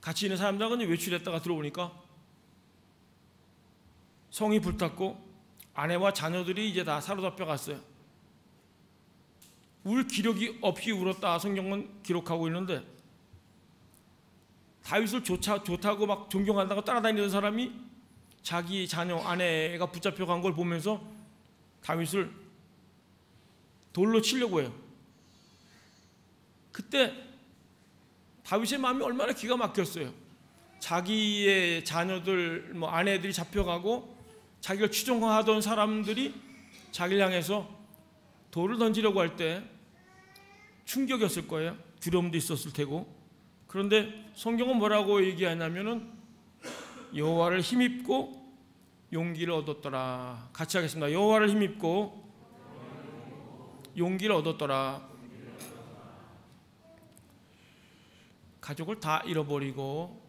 같이 있는 사람들은 외출했다가 들어오니까 성이 불탔고 아내와 자녀들이 이제 다 사로잡혀 갔어요. 울 기력이 없이 울었다 성경은 기록하고 있는데, 다윗을 좋다고 막 존경한다고 따라다니던 사람이 자기 자녀 아내가 붙잡혀 간 걸 보면서 다윗을 돌로 치려고 해요. 그때 다윗의 마음이 얼마나 기가 막혔어요. 자기의 자녀들, 아내들이 잡혀가고 자기를 추종하던 사람들이 자기를 향해서 돌을 던지려고 할 때 충격이었을 거예요. 두려움도 있었을 테고. 그런데 성경은 뭐라고 얘기하냐면은 여호와를 힘입고 용기를 얻었더라. 같이 하겠습니다. 여호와를 힘입고 용기를 얻었더라. 가족을 다 잃어버리고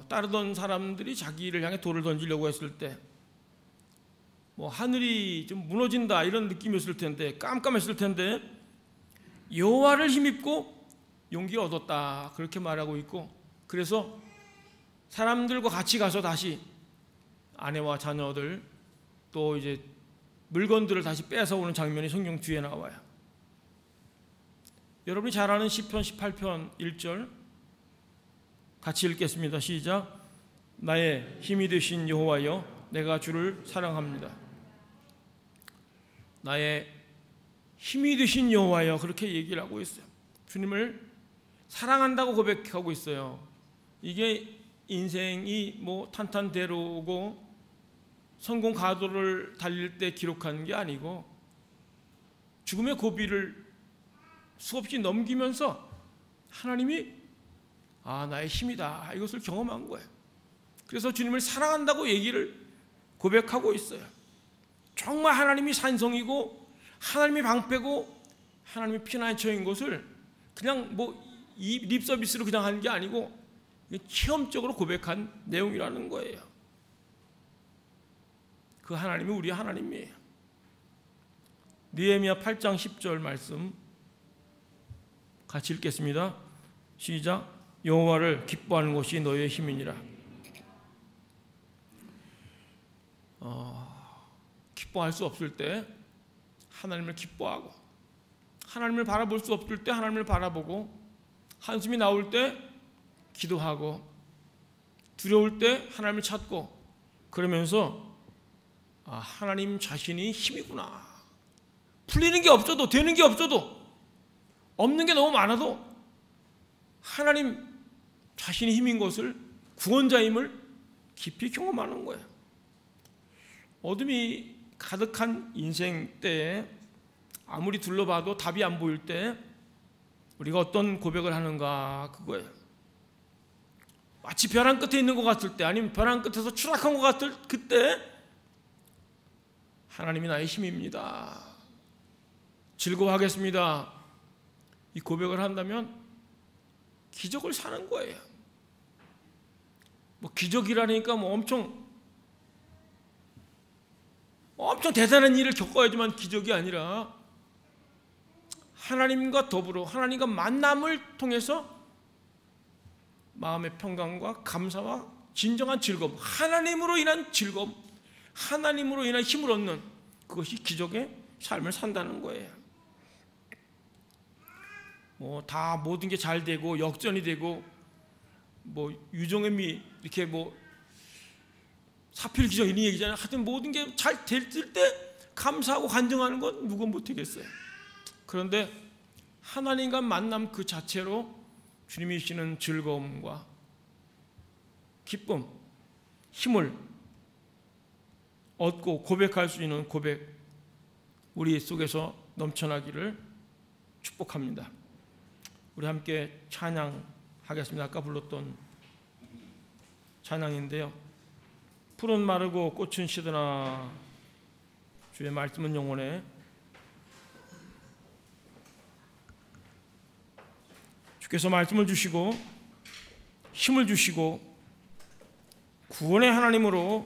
따르던 사람들이 자기를 향해 돌을 던지려고 했을 때 하늘이 좀 무너진다 이런 느낌이었을 텐데, 깜깜했을 텐데 여호와를 힘입고 용기를 얻었다 그렇게 말하고 있고, 그래서 사람들과 같이 가서 다시 아내와 자녀들 또 이제 물건들을 다시 뺏어오는 장면이 성경 뒤에 나와요. 여러분이 잘 아는 시편 18편 1절 같이 읽겠습니다. 시작. 나의 힘이 되신 여호와여, 내가 주를 사랑합니다. 나의 힘이 되신 여호와여, 그렇게 얘기를 하고 있어요. 주님을 사랑한다고 고백하고 있어요. 이게 인생이 탄탄대로고 성공 가도를 달릴 때 기록하는 게 아니고 죽음의 고비를 수없이 넘기면서 하나님이 나의 힘이다 이것을 경험한 거예요. 그래서 주님을 사랑한다고 얘기를 고백하고 있어요. 정말 하나님이 산성이고 하나님이 방패고 하나님이 피난처인 것을 그냥 이 립서비스로 그냥 하는 게 아니고 체험적으로 고백한 내용이라는 거예요. 그 하나님이 우리 하나님이에요. 느헤미야 8장 10절 말씀 같이 읽겠습니다. 시작. 여호와를 기뻐하는 것이 너의 힘이니라. 기뻐할 수 없을 때 하나님을 기뻐하고, 하나님을 바라볼 수 없을 때 하나님을 바라보고, 한숨이 나올 때 기도하고, 두려울 때 하나님을 찾고, 그러면서 하나님 자신이 힘이구나. 풀리는 게 없어도, 되는 게 없어도, 없는 게 너무 많아도 하나님 자신이 힘인 것을, 구원자임을 깊이 경험하는 거예요. 어둠이 가득한 인생 때에 아무리 둘러봐도 답이 안 보일 때 우리가 어떤 고백을 하는가, 그거예요. 마치 벼랑 끝에 있는 것 같을 때, 아니면 벼랑 끝에서 추락한 것 같을 그때 하나님이 나의 힘입니다, 즐거워하겠습니다, 이 고백을 한다면 기적을 사는 거예요. 기적이라니까 엄청 대단한 일을 겪어야지만 기적이 아니라 하나님과 더불어 하나님과 만남을 통해서 마음의 평강과 감사와 진정한 즐거움, 하나님으로 인한 즐거움, 하나님으로 인한 힘을 얻는 그것이 기적의 삶을 산다는 거예요. 다 모든 게 잘 되고 역전이 되고 유종의 이렇게 사필 기적 이런 얘기잖아요. 하여튼 모든 게 잘 될 때 감사하고 간증하는 건 누가 못하겠어요. 그런데 하나님과 만남 그 자체로 주님이 주시는 즐거움과 기쁨, 힘을 얻고 고백할 수 있는 고백, 우리 속에서 넘쳐나기를 축복합니다. 우리 함께 찬양하겠습니다. 아까 불렀던 찬양인데요. 푸른 마르고 꽃은 시드나 주의 말씀은 영원해. 주께서 말씀을 주시고 힘을 주시고 구원의 하나님으로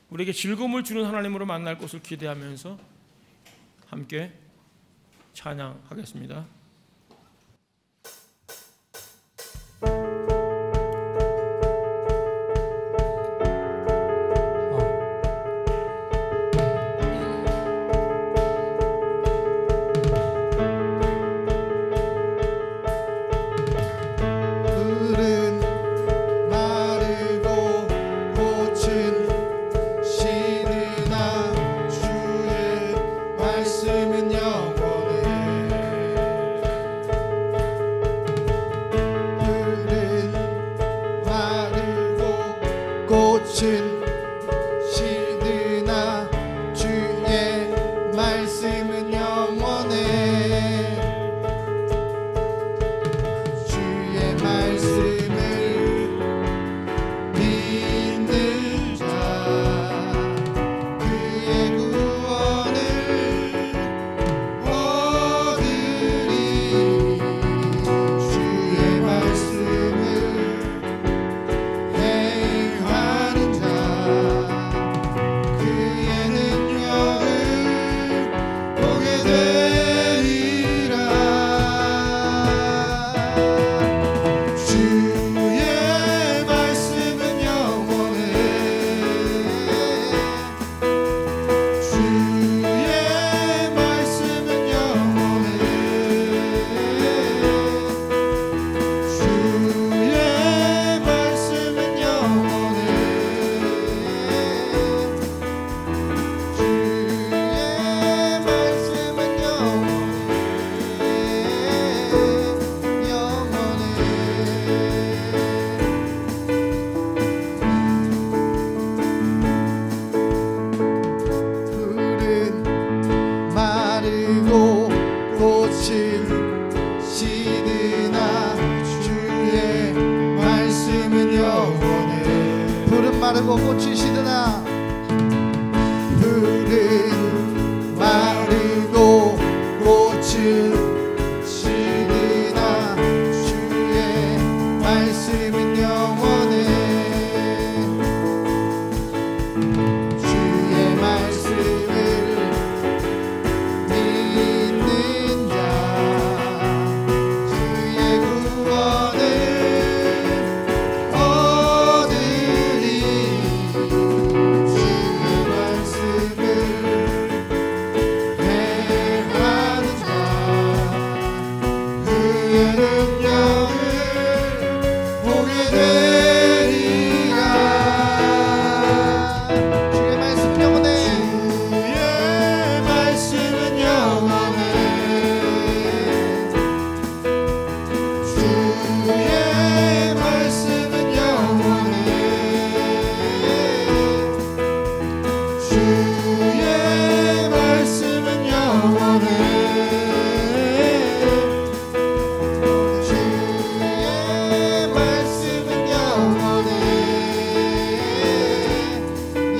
우리에게 즐거움을 주는 하나님으로 만날 것을 기대하면서 함께 찬양하겠습니다. 마르고 고치시드나 푸른 마르고 고치시드나 주의 말씀은 영원해 주의 말씀을 믿는 자 주의 구원을 얻으리 주의 말씀을 행하는 자 그의 능력을 보게 되리라 주의 말씀은 영원해 주의 말씀은 영원해 주의 말씀은 영원해 주의 말씀은 영원해 주의 말씀은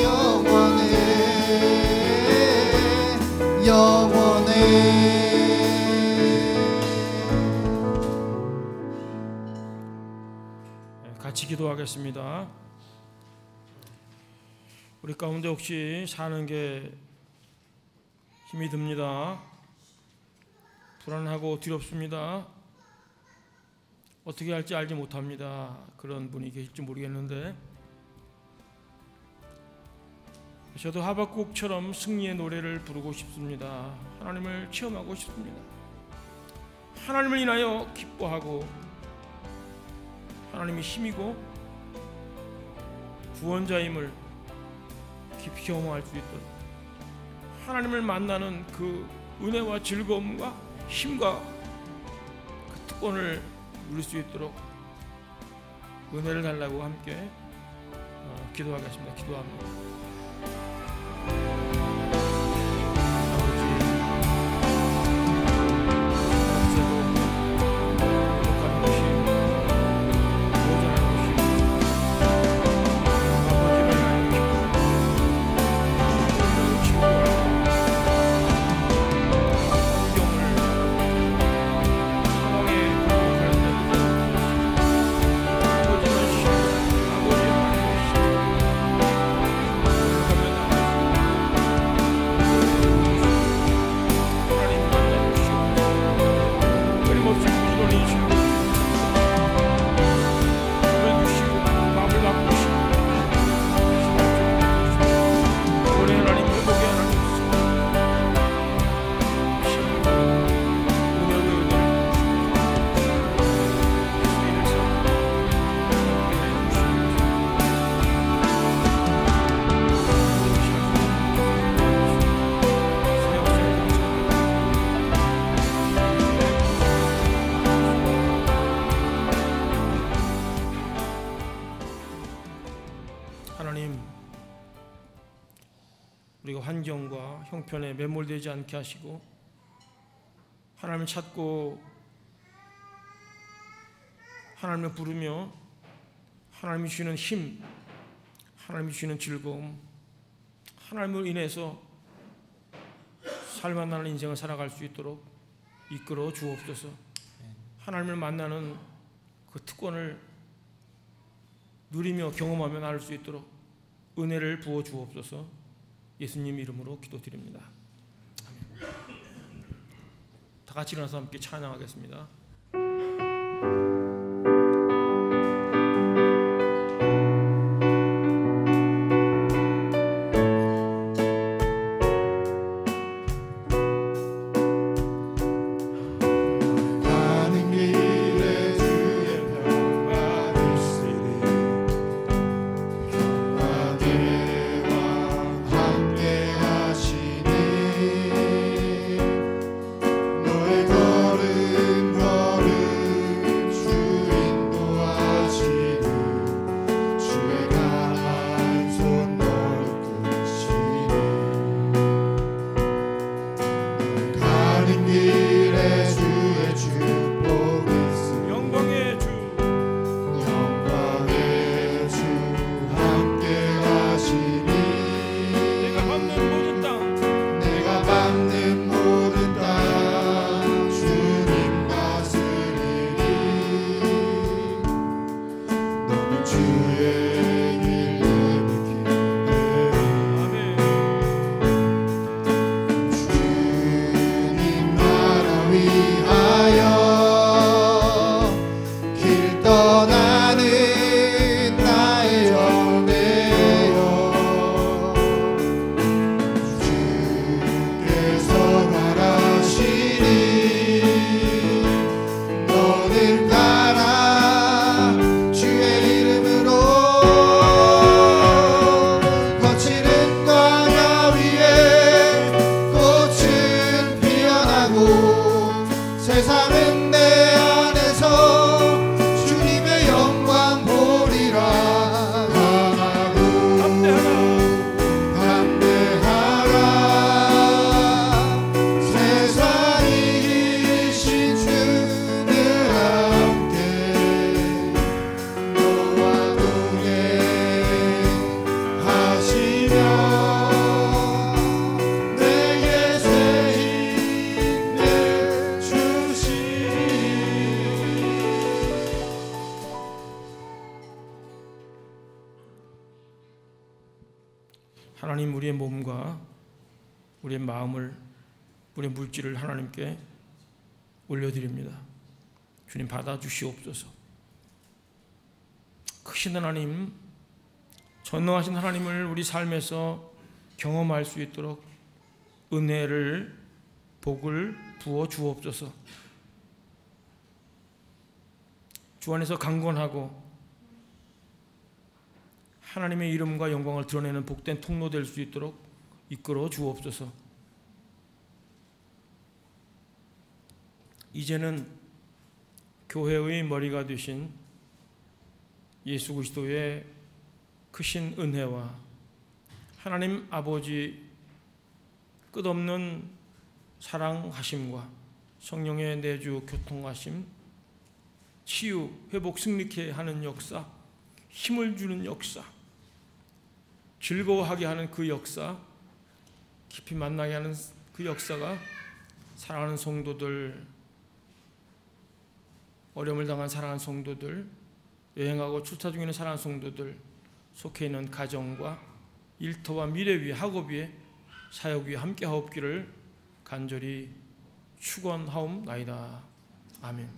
영원해 영원해 같이 기도하겠습니다. 우리 가운데 혹시 사는 게 힘이 듭니다. 불안하고 두렵습니다. 어떻게 할지 알지 못합니다. 그런 분이 계실지 모르겠는데 저도 하박국처럼 승리의 노래를 부르고 싶습니다. 하나님을 체험하고 싶습니다. 하나님을 인하여 기뻐하고 하나님이 힘이고 구원자임을 깊이 경험할 수 있도록 하나님을 만나는 그 은혜와 즐거움과 힘과 그 특권을 누릴 수 있도록 은혜를 달라고 함께 기도하겠습니다. 기도합니다. 하나님, 우리가 환경과 형편에 매몰되지 않게 하시고 하나님을 찾고 하나님을 부르며 하나님이 주시는 힘, 하나님이 주시는 즐거움, 하나님을 인해서 살만한 인생을 살아갈 수 있도록 이끌어 주옵소서. 하나님을 만나는 그 특권을 누리며 경험하며 나눌 수 있도록 은혜를 부어 주옵소서. 예수님 이름으로 기도드립니다. 아멘. 다 같이 일어나서 함께 찬양하겠습니다. 너의 걸음 걸음 하나님, 우리의 몸과 우리의 마음을, 우리의 물질을 하나님께 올려드립니다. 주님, 받아주시옵소서. 크신 하나님, 전능하신 하나님을 우리 삶에서 경험할 수 있도록 은혜를, 복을 부어 주옵소서. 주 안에서 강건하고 하나님의 이름과 영광을 드러내는 복된 통로 될 수 있도록 이끌어 주옵소서. 이제는 교회의 머리가 되신 예수 그리스도의 크신 은혜와 하나님 아버지 끝없는 사랑하심과 성령의 내주 교통하심, 치유, 회복, 승리케 하는 역사, 힘을 주는 역사, 즐거워하게 하는 그 역사, 깊이 만나게 하는 그 역사가 사랑하는 성도들, 어려움을 당한 사랑하는 성도들, 여행하고 출타 중에 있는 사랑하는 성도들, 속해 있는 가정과 일터와 미래 위에, 학업 위에, 사역 위에 함께 하옵기를 간절히 축원하옵나이다. 아멘.